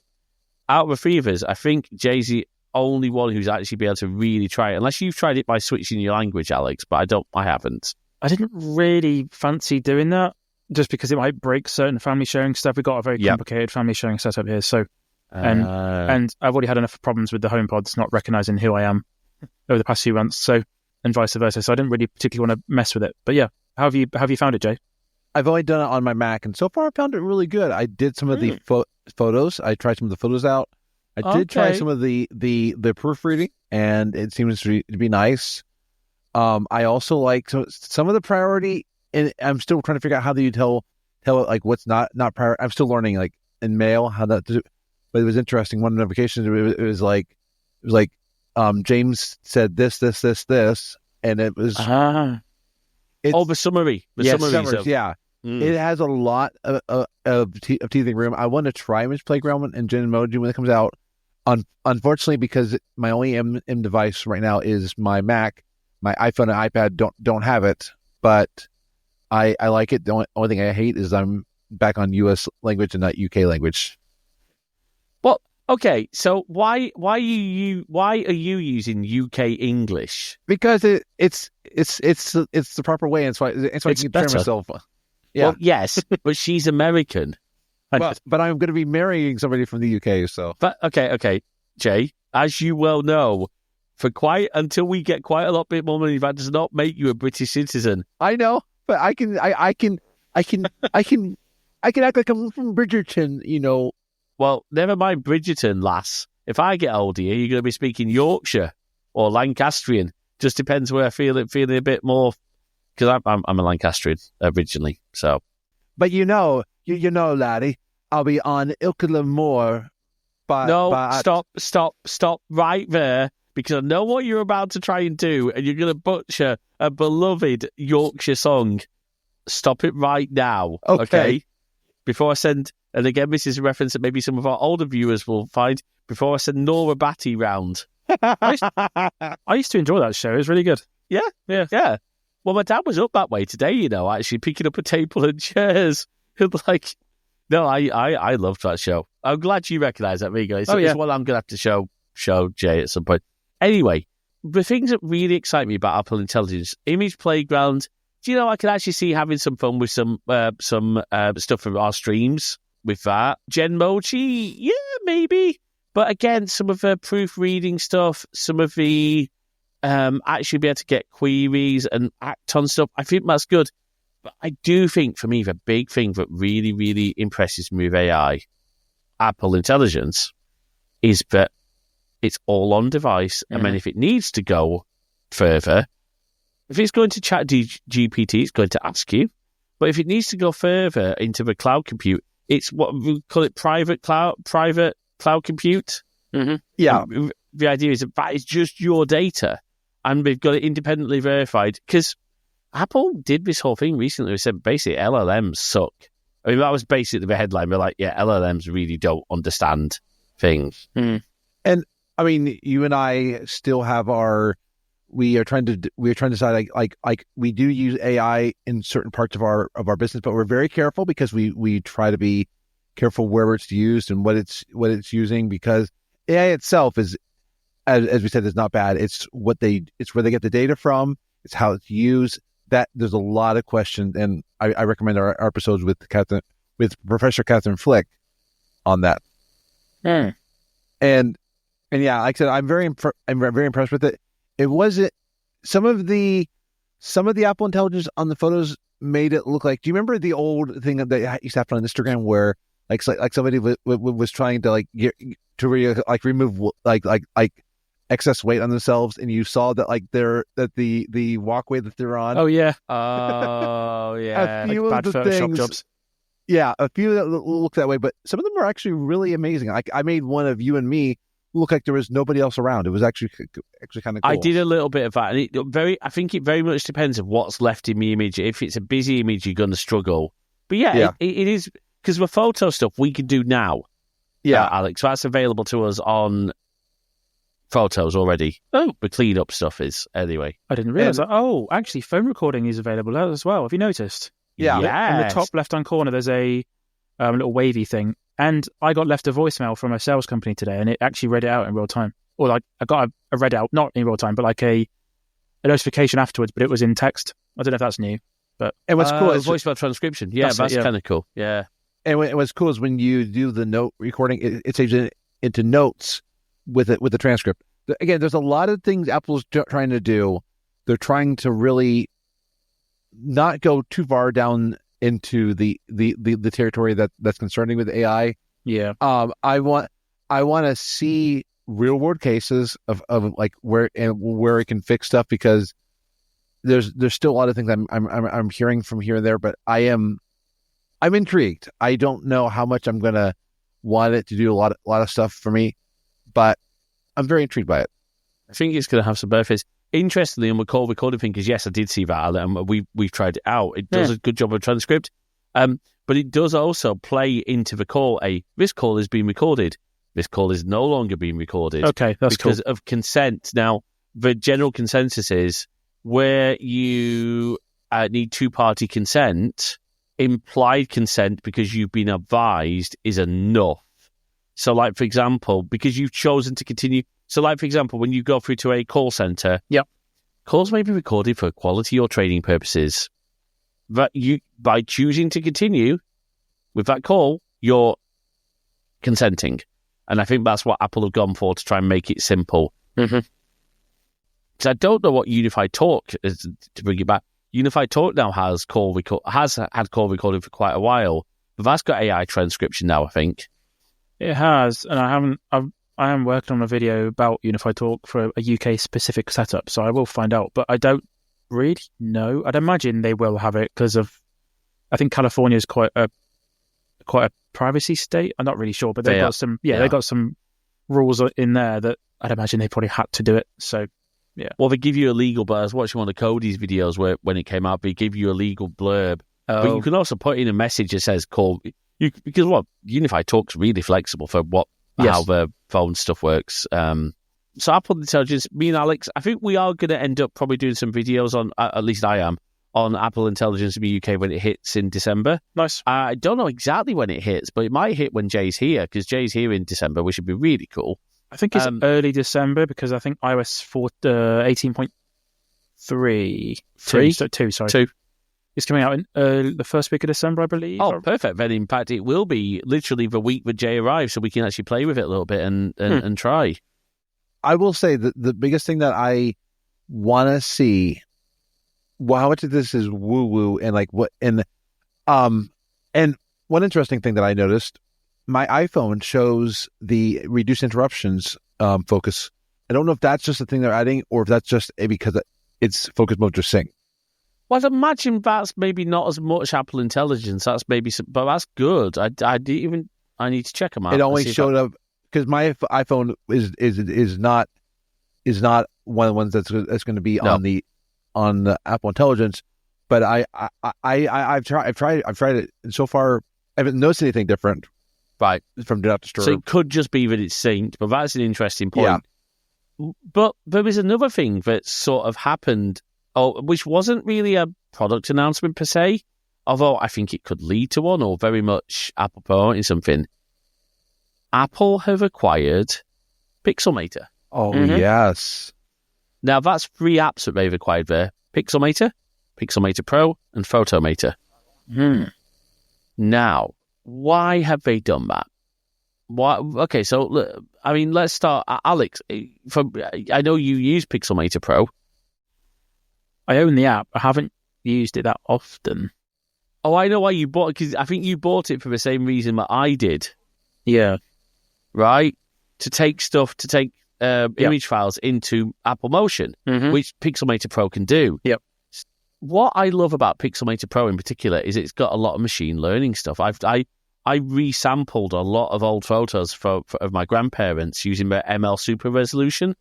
out of the three of us, I think Jay's the only one who's actually been able to really try it, unless you've tried it by switching your language, Alex, but I haven't. I didn't really fancy doing that, just because it might break certain family sharing stuff. We've got a very complicated family sharing setup here, so and I've already had enough problems with the HomePods not recognizing who I am over the past few months, so and vice versa. So I didn't really particularly want to mess with it. But yeah, how have you found it, Jay? I've only done it on my Mac, and so far I found it really good. I did some of the photos. I tried some of the photos out. I did try some of the proofreading, and it seems to be nice. I also like some of the priority, and I'm still trying to figure out how do you tell it like what's not prior. I'm still learning like in Mail how that. But it was interesting. One notification it was like James said this, and it was the summary. Summaries, yeah. It has a lot of teething room. I want to try Image Playground and Genmoji when it comes out. Unfortunately, because my only M device right now is my Mac, my iPhone and iPad don't have it. But I like it. The only thing I hate is I'm back on US language and not UK language. Well, okay. So why are you using UK English? Because it's the proper way, and so I can train myself. Yeah. Well, yes, but she's American. But I'm going to be marrying somebody from the UK, so. But okay, Jay, as you well know, until we get quite a lot bit more money, that does not make you a British citizen. I know, but I can act like I'm from Bridgerton, you know. Well, never mind Bridgerton, lass. If I get older, you're going to be speaking Yorkshire or Lancastrian. Just depends where I feeling a bit more. Because I'm a Lancastrian originally, so. But you know you know, laddie, I'll be on Nicola Murray. Stop right there, because I know what you're about to try and do, and you're going to butcher a beloved Yorkshire song. Stop it right now, okay? Before I send, and again, this is a reference that maybe some of our older viewers will find, before I send Nora Batty round. I used to enjoy that show. It was really good. Yeah. Well, my dad was up that way today, actually picking up a table and chairs. No, I loved that show. I'm glad you recognise that, Rigo. It's one I'm going to have to show Jay at some point. Anyway, the things that really excite me about Apple Intelligence, Image Playground, I can actually see having some fun with some stuff from our streams with that. Genmoji, yeah, maybe. But again, some of the proofreading stuff, some of the actually be able to get queries and act on stuff, I think that's good. But I do think, for me, the big thing that really, really impresses me with AI, Apple Intelligence, is that it's all on device. And then if it needs to go further, if it's going to chat GPT, it's going to ask you. But if it needs to go further into the cloud compute, it's what we call it private cloud compute. Mm-hmm. Yeah. The idea is that is just your data, and we've got it independently verified. Because Apple did this whole thing recently. They said basically LLMs suck. I mean, that was basically the headline. They're like, yeah, LLMs really don't understand things. Mm. And I mean, you and I still have we are trying to decide like we do use AI in certain parts of our business, but we're very careful because we try to be careful where it's used and what it's using, because AI itself is, as we said, is not bad. It's where they get the data from. It's how it's used. That there's a lot of questions, and I recommend our episodes with Professor Catherine Flick on that. Mm. And yeah, like I said, I'm very impressed with it. It wasn't some of the Apple Intelligence on the photos made it look like. Do you remember the old thing that used to happen on Instagram where like somebody was trying to remove excess weight on themselves, and you saw that the walkway that they're on. Oh yeah. A few like of bad the Photoshop things. jobs. Yeah, a few that look that way, but some of them are actually really amazing. Like I made one of you and me look like there was nobody else around. It was actually kind of cool. I did a little bit of that, and I think it very much depends on what's left in the image. If it's a busy image, you're going to struggle. But yeah. It is, because the photo stuff we can do now. Yeah, Alex, so that's available to us on Photos already. Oh, the clean-up stuff is, anyway. I didn't realise that. Oh, actually, phone recording is available as well. Have you noticed? Yeah. Yes. In the top left-hand corner, there's a little wavy thing. And I got left a voicemail from a sales company today, and it actually read it out in real time. Or like I got a read out, not in real time, but like a notification afterwards, but it was in text. I don't know if that's new. But what's cool is voicemail transcription. Yeah, that's kind of cool. Yeah. And what's cool is when you do the note recording, it saves it into notes with the transcript. Again, there's a lot of things Apple's trying to do. They're trying to really not go too far down into the territory that's concerning with AI. Yeah. I want to see real world cases of like where it can fix stuff, because there's still a lot of things I'm hearing from here and there, but I'm intrigued. I don't know how much I'm gonna want it to do a lot of stuff for me, but I'm very intrigued by it. I think it's going to have some benefits. Interestingly, on the call recording thing, because yes, I did see that, and we've tried it out. It does a good job of transcript, but it does also play into the call. This call is being recorded. This call is no longer being recorded. Okay, that's because of consent. Now, the general consensus is where you need two-party consent, implied consent because you've been advised is enough. So, like, for example, because you've chosen to continue. So, like, for example, when you go through to a call center, calls may be recorded for quality or training purposes. That you, by choosing to continue with that call, you're consenting. And I think that's what Apple have gone for, to try and make it simple. Mm-hmm. Because I don't know what Unified Talk is, to bring it back. Unified Talk now has had call recording for quite a while, but that's got AI transcription now, I think. It has, and I am working on a video about Unified Talk for a UK specific setup, so I will find out. But I don't really know. I'd imagine they will have it because I think California is quite a quite a privacy state. I'm not really sure, but they've got some rules in there that I'd imagine they probably had to do it. So, yeah. Well, they give you a legal, but I was watching one of Cody's videos when it came out, they give you a legal blurb. Oh. But you can also put in a message that says call you, because Unify Talk's really flexible for how the phone stuff works. So Apple Intelligence, me and Alex, I think we are going to end up probably doing some videos on, at least I am, on Apple Intelligence in the UK when it hits in December. Nice. I don't know exactly when it hits, but it might hit when Jay's here, because Jay's here in December, which would be really cool. I think it's early December, because I think iOS 18.2 is coming out in the first week of December, I believe. Oh, perfect. Then, in fact, it will be literally the week that Jay arrives, so we can actually play with it a little bit and try. I will say that the biggest thing that I want to see, how much of this is woo woo and like what, and one interesting thing that I noticed, my iPhone shows the reduced interruptions focus. I don't know if that's just a thing they're adding, or if that's just because it's focus mode to sync. Well, I'd imagine that's maybe not as much Apple Intelligence. That's maybe, but that's good. I need to check them out. It only showed up because my iPhone is not one of the ones that's going to be on the Apple Intelligence. But I've tried it, and so far I haven't noticed anything different. Right, from Do Not Disturb. So it could just be that it's synced, but that's an interesting point. Yeah. But there was another thing that sort of happened, which wasn't really a product announcement per se, although I think it could lead to one, or very much Apple promoting something. Apple have acquired Pixelmator. Oh, yes. Now, that's 3 apps that they've acquired there. Pixelmator, Pixelmator Pro, and Photomator. Now, why have they done that? Why? Okay, so, look, I mean, let's start. Alex, I know you use Pixelmator Pro. I own the app. I haven't used it that often. Oh, I know why you bought it, because I think you bought it for the same reason that I did. Yeah. Right? To take image files into Apple Motion, which Pixelmator Pro can do. Yep. What I love about Pixelmator Pro in particular is it's got a lot of machine learning stuff. I resampled a lot of old photos of my grandparents using their ML Super Resolution.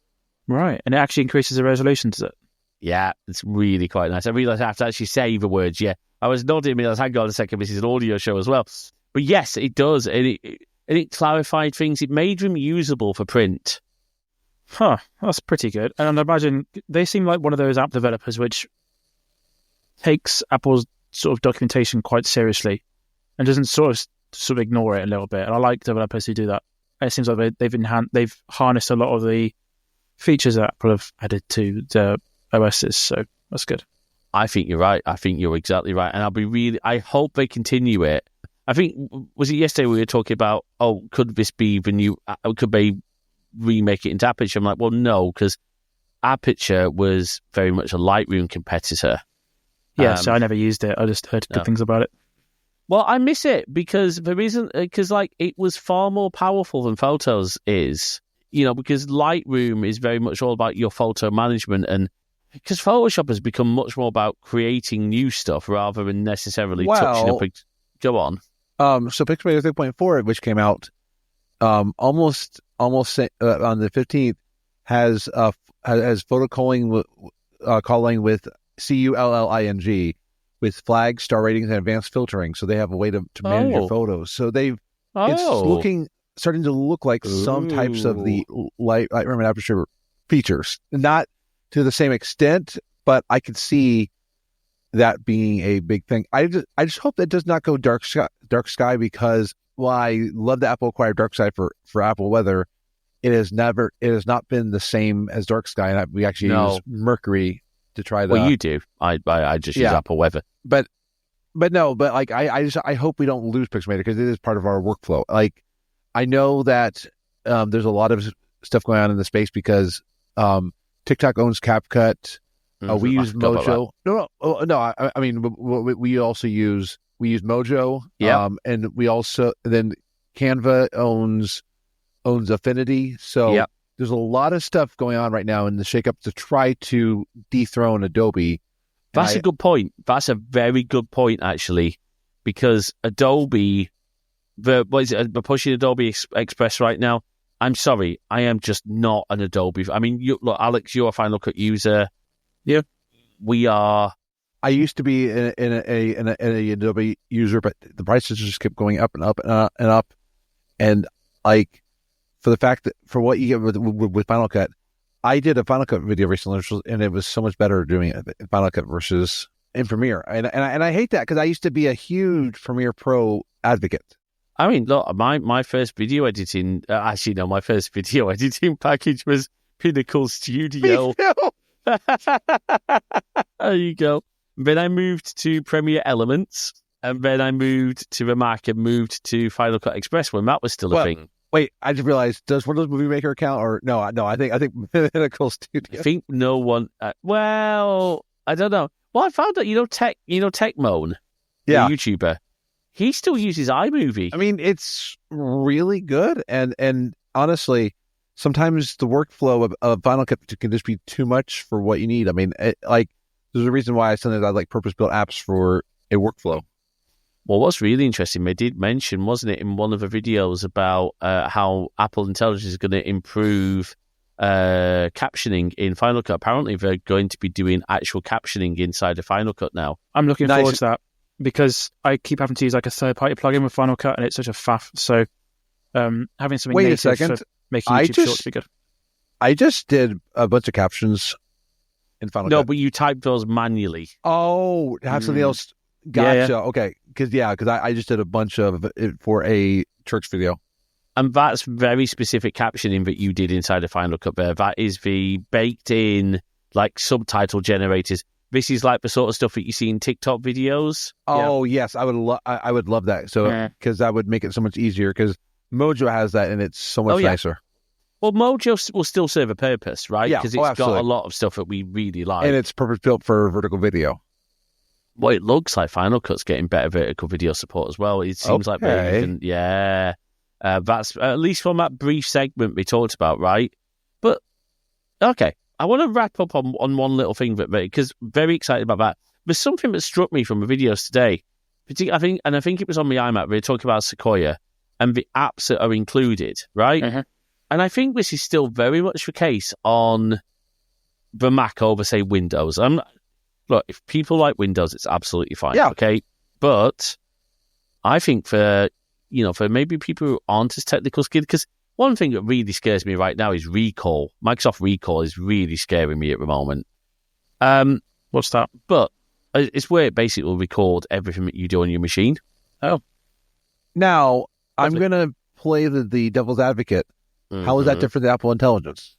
Right, and it actually increases the resolution, does it? Yeah, it's really quite nice. I realised I have to actually say the words, yeah. I was nodding, hang on a second, this is an audio show as well. But yes, it does, and it clarified things. It made them usable for print. Huh, that's pretty good. And I imagine they seem like one of those app developers which takes Apple's sort of documentation quite seriously and doesn't sort of ignore it a little bit. And I like developers who do that. It seems like they've harnessed a lot of the features that Apple have added to the OSs, so that's good. I think you're right. I think you're exactly right. And I hope they continue it. I think, was it yesterday we were talking about, could this be the new, could they remake it into Aperture? I'm like, well, no, because Aperture was very much a Lightroom competitor. Yeah, so I never used it. I just heard good things about it. Well, I miss it because it was far more powerful than Photos is, because Lightroom is very much all about your photo management, and because Photoshop has become much more about creating new stuff rather than necessarily touching up. Go on. So Pixelmator 3.4, which came out almost on the 15th, has photo calling with CULLING with flags, star ratings, and advanced filtering. So they have a way to manage your photos. So it's starting to look like some types of the Lightroom and Aperture features. Not to the same extent, but I could see that being a big thing. I just hope that does not go dark sky, because while I love the Apple acquired dark sky for Apple Weather, it has not been the same as dark sky, and we actually use Mercury to try that. Well, you do. I just use Apple Weather. But like I hope we don't lose Pixelmator, because it is part of our workflow. Like, I know that there's a lot of stuff going on in the space because TikTok owns CapCut. We use Mojo. No. I mean, we also use Mojo. Yeah. And we also then Canva owns Affinity. So there's a lot of stuff going on right now in the shakeup to try to dethrone Adobe. That's a good point. That's a very good point, actually, because Adobe We're pushing Adobe Express right now. I'm sorry, I am just not an Adobe. I mean, look, Alex, you're a Final Cut user. Yeah, we are. I used to be in a Adobe user, but the prices just kept going up and up and up and up. And like for the fact that for what you get with Final Cut, I did a Final Cut video recently, and it was so much better doing it in Final Cut versus in Premiere. And I hate that because I used to be a huge Premiere Pro advocate. I mean, look, my first video editing, my first video editing package was Pinnacle Studio. There you go. Then I moved to Premiere Elements, and then I moved to the Mac and moved to Final Cut Express when that was still a thing. Wait, I just realized, does Windows Movie Maker count or no? I think Pinnacle Studio. I think no one. Well, I don't know. Well, I found out Tech Moan, the YouTuber. He still uses iMovie. I mean, it's really good, and honestly, sometimes the workflow of Final Cut can just be too much for what you need. I mean, there's a reason why sometimes I like purpose-built apps for a workflow. Well, what's really interesting, they did mention, wasn't it, in one of the videos about how Apple Intelligence is going to improve captioning in Final Cut. Apparently, they're going to be doing actual captioning inside of Final Cut now. I'm looking forward to that, because I keep having to use like a third-party plugin with Final Cut, and it's such a faff. So having something native for making YouTube shorts be good. I just did a bunch of captions in Final Cut. No, but you typed those manually. Oh, have something else. Gotcha. Yeah. Okay. Because I just did a bunch of it for a church video. And that's very specific captioning that you did inside of Final Cut there. That is the baked-in, like, subtitle generators. This is like the sort of stuff that you see in TikTok videos. Oh, yes. I would love that. So, because that would make it so much easier, because Mojo has that, and it's so much nicer. Well, Mojo will still serve a purpose, right? Yeah. Because it's got a lot of stuff that we really like. And it's purpose-built for vertical video. Well, it looks like Final Cut's getting better vertical video support as well. It seems like they even, that's at least from that brief segment we talked about, right? But okay, I want to wrap up on one little thing because very excited about that. There's something that struck me from the videos today. I think it was on the iMac. We were talking about Sequoia and the apps that are included, right? Mm-hmm. And I think this is still very much the case on the Mac over, say, Windows. Look, if people like Windows, it's absolutely fine. Yeah. Okay. But I think for maybe people who aren't as technical skilled, because one thing that really scares me right now is Recall. Microsoft Recall is really scaring me at the moment. What's that? But it's where it basically will record everything that you do on your machine. Oh. Now, I'm going to play the devil's advocate. Mm-hmm. How is that different than Apple Intelligence?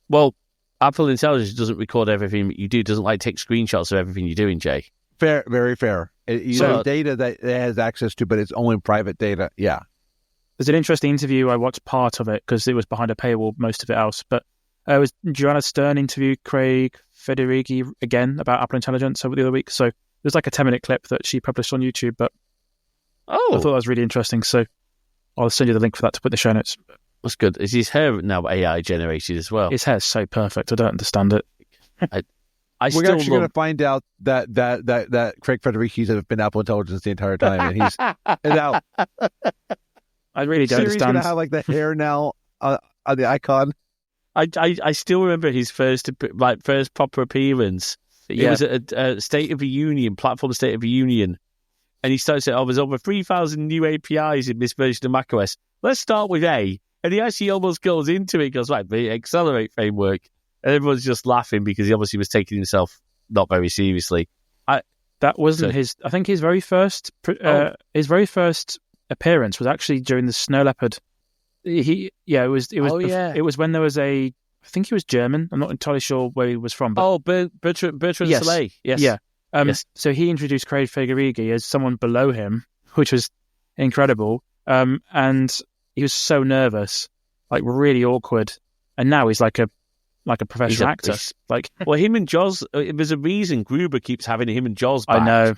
Well, Apple Intelligence doesn't record everything you do, doesn't like take screenshots of everything you're doing, Jay. Fair, very fair. There's data that it has access to, but it's only private data. Yeah. There's an interesting interview. I watched part of it because it was behind a paywall, most of it else. But it was Joanna Stern interviewed Craig Federighi again about Apple Intelligence over the other week. So it was like a 10-minute clip that she published on YouTube. But I thought that was really interesting. So I'll send you the link for that to put in the show notes. That's good. Is his hair now AI generated as well? His hair's so perfect. I don't understand it. We're actually going to find out that Craig Federighi's have been Apple Intelligence the entire time, and he's out. I really don't Siri's understand. going to have like the hair now on the icon. I still remember his first proper appearance. It was at a State of the Union, platform State of the Union, and he started saying, there's over 3,000 new APIs in this version of macOS. Let's start with A. And he actually almost goes into it, goes, right, the Accelerate framework. And everyone's just laughing because he obviously was taking himself not very seriously. That wasn't his. I think his very first appearance was actually during the Snow Leopard. It was when there was I think he was German. I'm not entirely sure where he was from. But, Bertrand Soleil. Yes. Yeah. Yes. So he introduced Craig Federighi as someone below him, which was incredible. And he was so nervous, like really awkward. And now he's like a professional actor. Well, him and Joz, there's a reason Gruber keeps having him and Joz back. I know.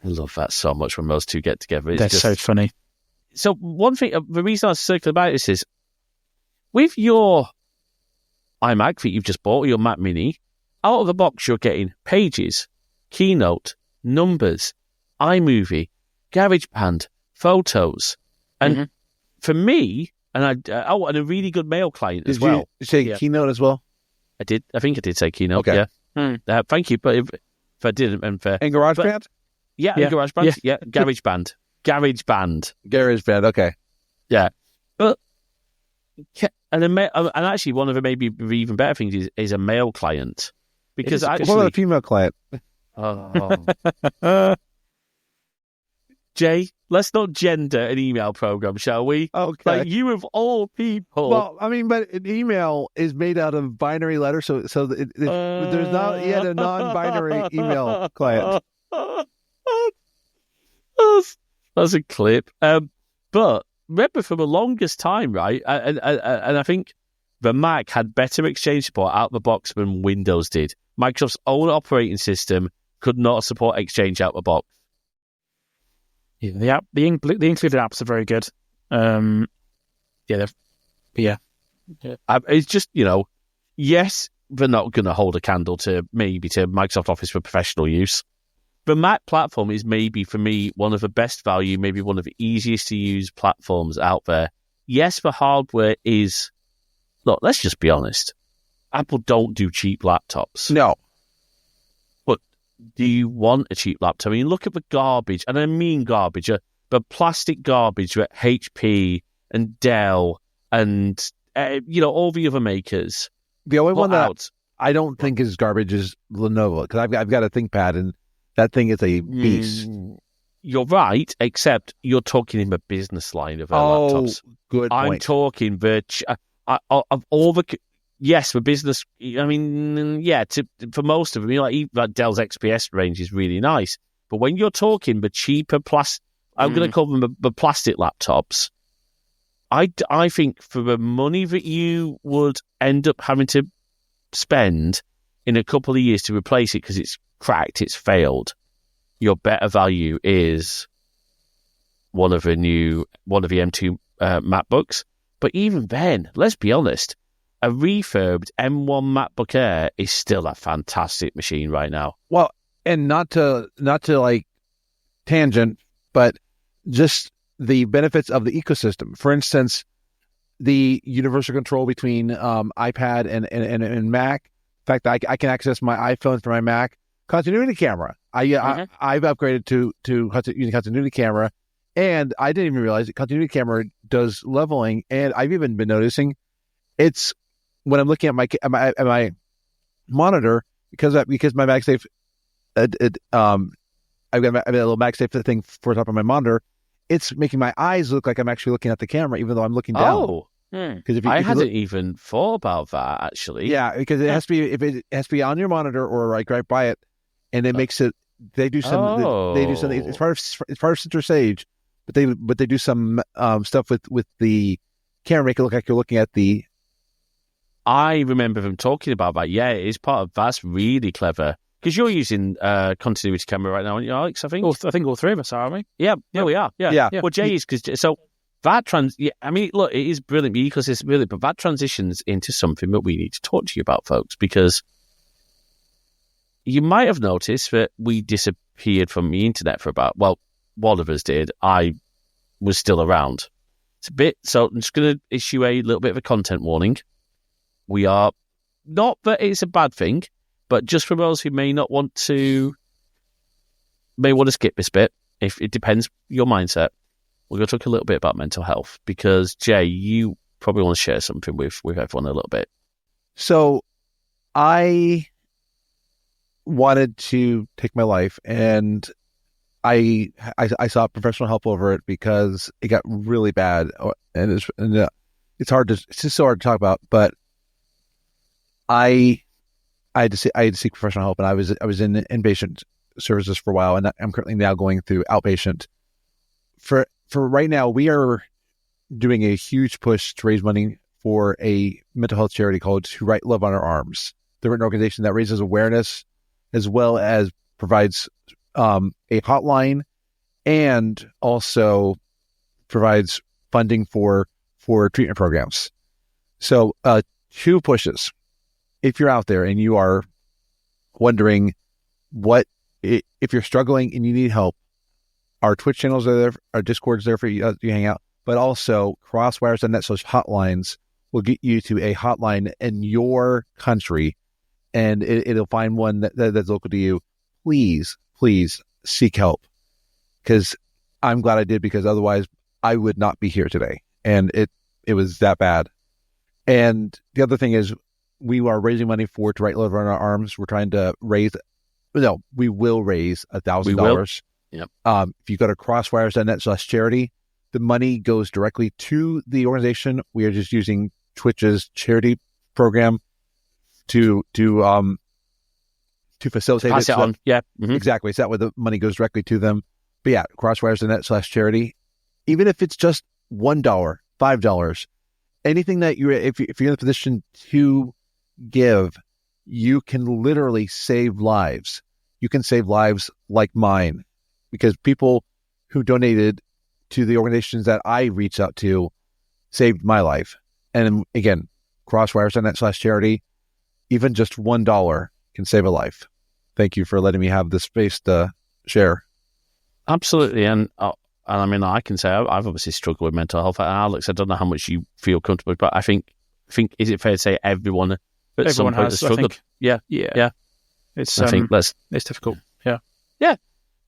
I love that so much when those two get together. They're so funny. So one thing, the reason I was circling about this is, with your iMac that you've just bought, your Mac Mini, out of the box you're getting Pages, Keynote, Numbers, iMovie, GarageBand, photos. And for me, and and a really good mail client as well. Did you say Keynote as well? I did. I think I did say Keynote. Okay. Yeah. Thank you. But if I didn't, and GarageBand? Yeah, GarageBand. Yeah, GarageBand. GarageBand. Okay. Yeah, but and actually one of the maybe even better things is a mail client, because what about a female client? Jay, let's not gender an email program, shall we? Okay. Like, you of all people. Well, I mean, but an email is made out of binary letters, so there's not yet a non-binary email client. That's a clip. But remember, for the longest time, right? And I think the Mac had better Exchange support out the box than Windows did. Microsoft's own operating system could not support Exchange out the box. Yeah, the included apps are very good. It's just, yes, they're not going to hold a candle to Microsoft Office for professional use. The Mac platform is maybe, for me, one of the best value, maybe one of the easiest to use platforms out there. Yes, the hardware is... Look, let's just be honest. Apple don't do cheap laptops. No. But do you want a cheap laptop? I mean, look at the garbage, and I mean garbage, the plastic garbage that HP and Dell and, all the other makers. The only one that I don't think is garbage is Lenovo, because I've got a ThinkPad, and that thing is a beast. You're right, except you're talking in the business line of laptops. Good point. I'm talking of all the... Yes, for business, I mean, for most of them, like Dell's XPS range is really nice. But when you're talking the cheaper I'm going to call them the plastic laptops, I think for the money that you would end up having to spend in a couple of years to replace it because it's cracked, it's failed, your better value is one of the M2 MacBooks. But even then, let's be honest, a refurbed M1 MacBook Air is still a fantastic machine right now. Well, and not to like tangent, but just the benefits of the ecosystem. For instance, the universal control between iPad and Mac. In fact, I can access my iPhone through my Mac. Continuity camera. I've upgraded to using continuity camera, and I didn't even realize that continuity camera does leveling. And I've even been noticing it's when I'm looking at my monitor, because my MagSafe, I've got a little MagSafe thing for the top of my monitor. It's making my eyes look like I'm actually looking at the camera, even though I'm looking down. Because I hadn't even thought about that, actually. Yeah, because it has to be on your monitor or like right by it, and it makes it. They do some. They do something. It's part of Citrus Sage, but they do some stuff with the camera, make it look like you're looking at the. I remember them talking about that. Yeah, it is part of that's really clever. Because you're using continuity camera right now, aren't you, Alex? I think all three of us are, aren't we? Yeah, we are. Yeah. Well, Jay is because so that I mean, look, it is brilliant because it's brilliant, but that transitions into something that we need to talk to you about, folks, because you might have noticed that we disappeared from the internet for one of us did. I was still around. It's a bit, so I'm just going to issue a little bit of a content warning. We are not that it's a bad thing. But just for those who may want to skip this bit, if it depends your mindset, we're going to talk a little bit about mental health because Jay, you probably want to share something with everyone a little bit. So, I wanted to take my life, and I sought professional help over it because it got really bad, and it's just so hard to talk about. But I had to seek professional help, and I was in inpatient services for a while, and I'm currently now going through outpatient. For right now, we are doing a huge push to raise money for a mental health charity called To Write Love on Our Arms. They're an organization that raises awareness as well as provides a hotline and also provides funding for treatment programs. So 2 pushes. If you're out there and you are wondering if you're struggling and you need help, our Twitch channels are there, our Discord's there for you to hang out, but also crosswires.net/hotlines will get you to a hotline in your country, and it'll find one that's local to you. Please seek help, because I'm glad I did, because otherwise I would not be here today, and it was that bad. And the other thing is, we are raising money to Right Love on Our Arms. We're trying to we will raise $1,000. Yep. If you go to crosswires.net/charity, the money goes directly to the organization. We are just using Twitch's charity program to facilitate pass it on. Yeah, exactly. So that way the money goes directly to them. But yeah, crosswires.net/charity. Even if it's just $1, $5, anything that if you're in a position to give, you can literally save lives. You can save lives like mine, because people who donated to the organizations that I reached out to saved my life. And again, crosswires.net/charity, even just $1 can save a life. Thank you for letting me have the space to share. Absolutely. And I mean, I can say I've obviously struggled with mental health. Alex, I don't know how much you feel comfortable with, but I think is it fair to say everyone at some point has struggled? Yeah. It's I think it's difficult. Yeah.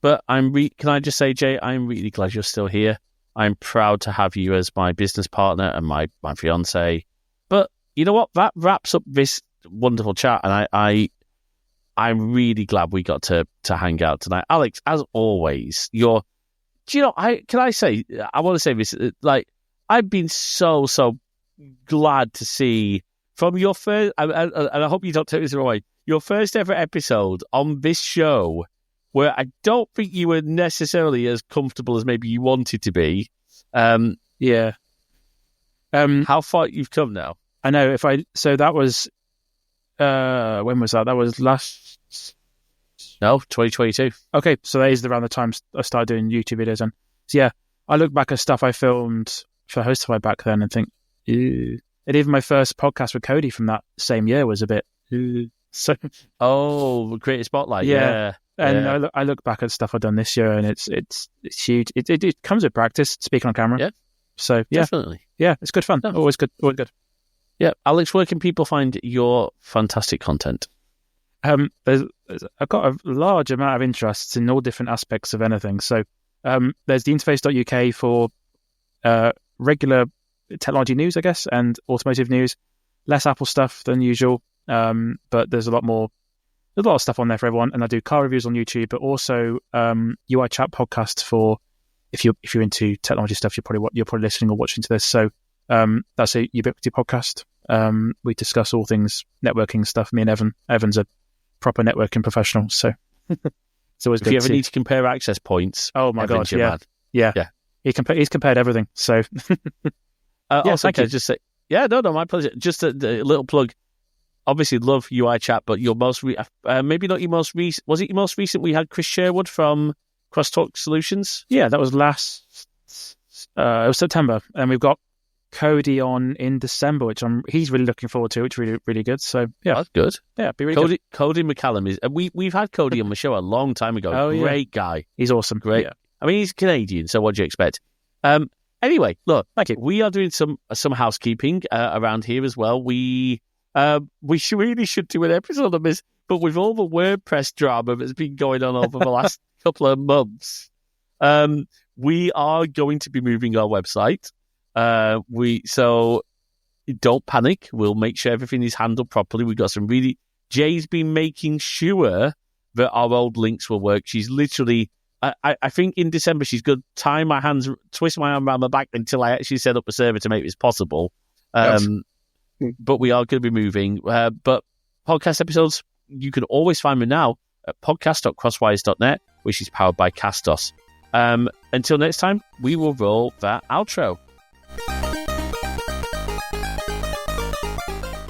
But can I just say, Jay, I'm really glad you're still here. I'm proud to have you as my business partner and my fiance. But you know what? That wraps up this wonderful chat, and I'm really glad we got to hang out tonight. Alex, as always, I want to say this, like, I've been so glad to see from your first, and I hope you don't take this the wrong way, your first ever episode on this show, where I don't think you were necessarily as comfortable as maybe you wanted to be. Yeah. How far you've come now? I know. So that was, when was that? That was 2022. Okay, so that is around the time I started doing YouTube videos. And so yeah, I look back at stuff I filmed for Hostify back then and think, ew. And even my first podcast with Cody from that same year was a bit, ew. So, Creative Spotlight. Yeah. And I look back at stuff I've done this year, and it's huge. It comes with practice, speaking on camera. Yeah. So yeah, definitely. Yeah, it's good fun. Yeah. Always good. Yeah, Alex, where can people find your fantastic content? I've got a large amount of interests in all different aspects of anything. So there's the interface.uk for regular technology news, I guess, and automotive news. Less Apple stuff than usual, but there's a lot of stuff on there for everyone. And I do car reviews on YouTube, but also UI chat podcasts for if you're into technology stuff, you're probably listening or watching to this. So that's a Ubiquity podcast. We discuss all things networking stuff. Me and Evan's a proper networking professional, so it's always good. If you ever need to compare access points, oh my Evan's god, yeah. He's compared everything. So also, can I just say, no, my pleasure. Just a little plug. Obviously, love UI chat, but your most maybe not your most recent. Was it your most recent? We had Chris Sherwood from Crosstalk Solutions. Yeah, that was it was September, and we've got Cody on in December, which he's really looking forward to. It's really, really good. So yeah, that's good. Yeah, be really good. Cody McCallum is. We've had Cody on the show a long time ago. Oh, great guy. He's awesome. Great. Yeah. I mean, he's Canadian, so what do you expect? Anyway, look, thank you. We are doing some housekeeping around here as well. We really should do an episode of this, but with all the WordPress drama that's been going on over the last couple of months, we are going to be moving our website. So don't panic. We'll make sure everything is handled properly. We've got Jay's been making sure that our old links will work. She's literally, I think in December, she's going to twist my arm around my back until I actually set up a server to make this possible. But we are going to be moving. But podcast episodes, you can always find them now at podcast.crosswires.net, which is powered by Castos. Until next time, we will roll that outro.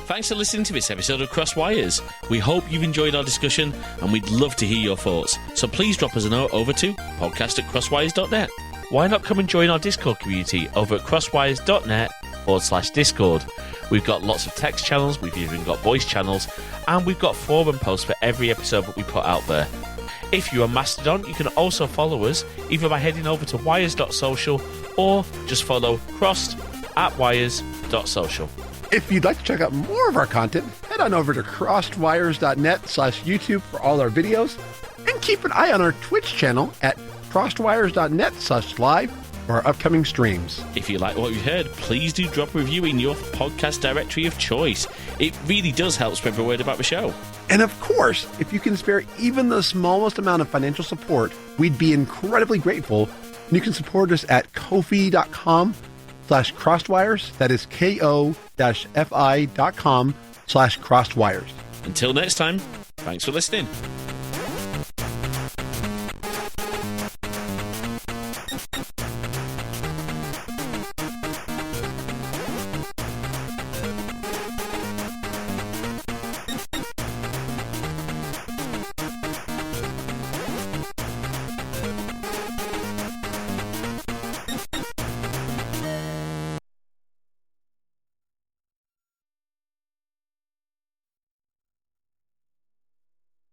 Thanks for listening to this episode of Crosswires. We hope you've enjoyed our discussion, and we'd love to hear your thoughts. So please drop us a note over to podcast@crosswires.net. Why not come and join our Discord community over at crosswires.net/Discord. We've got lots of text channels, we've even got voice channels, and we've got forum posts for every episode that we put out there. If you're on Mastodon, you can also follow us either by heading over to wires.social or just follow crossed@wires.social. If you'd like to check out more of our content, head on over to crossedwires.net/YouTube for all our videos, and keep an eye on our Twitch channel at crossedwires.net/live for our upcoming streams. If you like what you heard, please do drop a review in your podcast directory of choice. It really does help spread the word about the show. And of course, if you can spare even the smallest amount of financial support, we'd be incredibly grateful. And you can support us at ko-fi.com/crossedwires. That is ko-fi.com/crossedwires. Until next time, thanks for listening.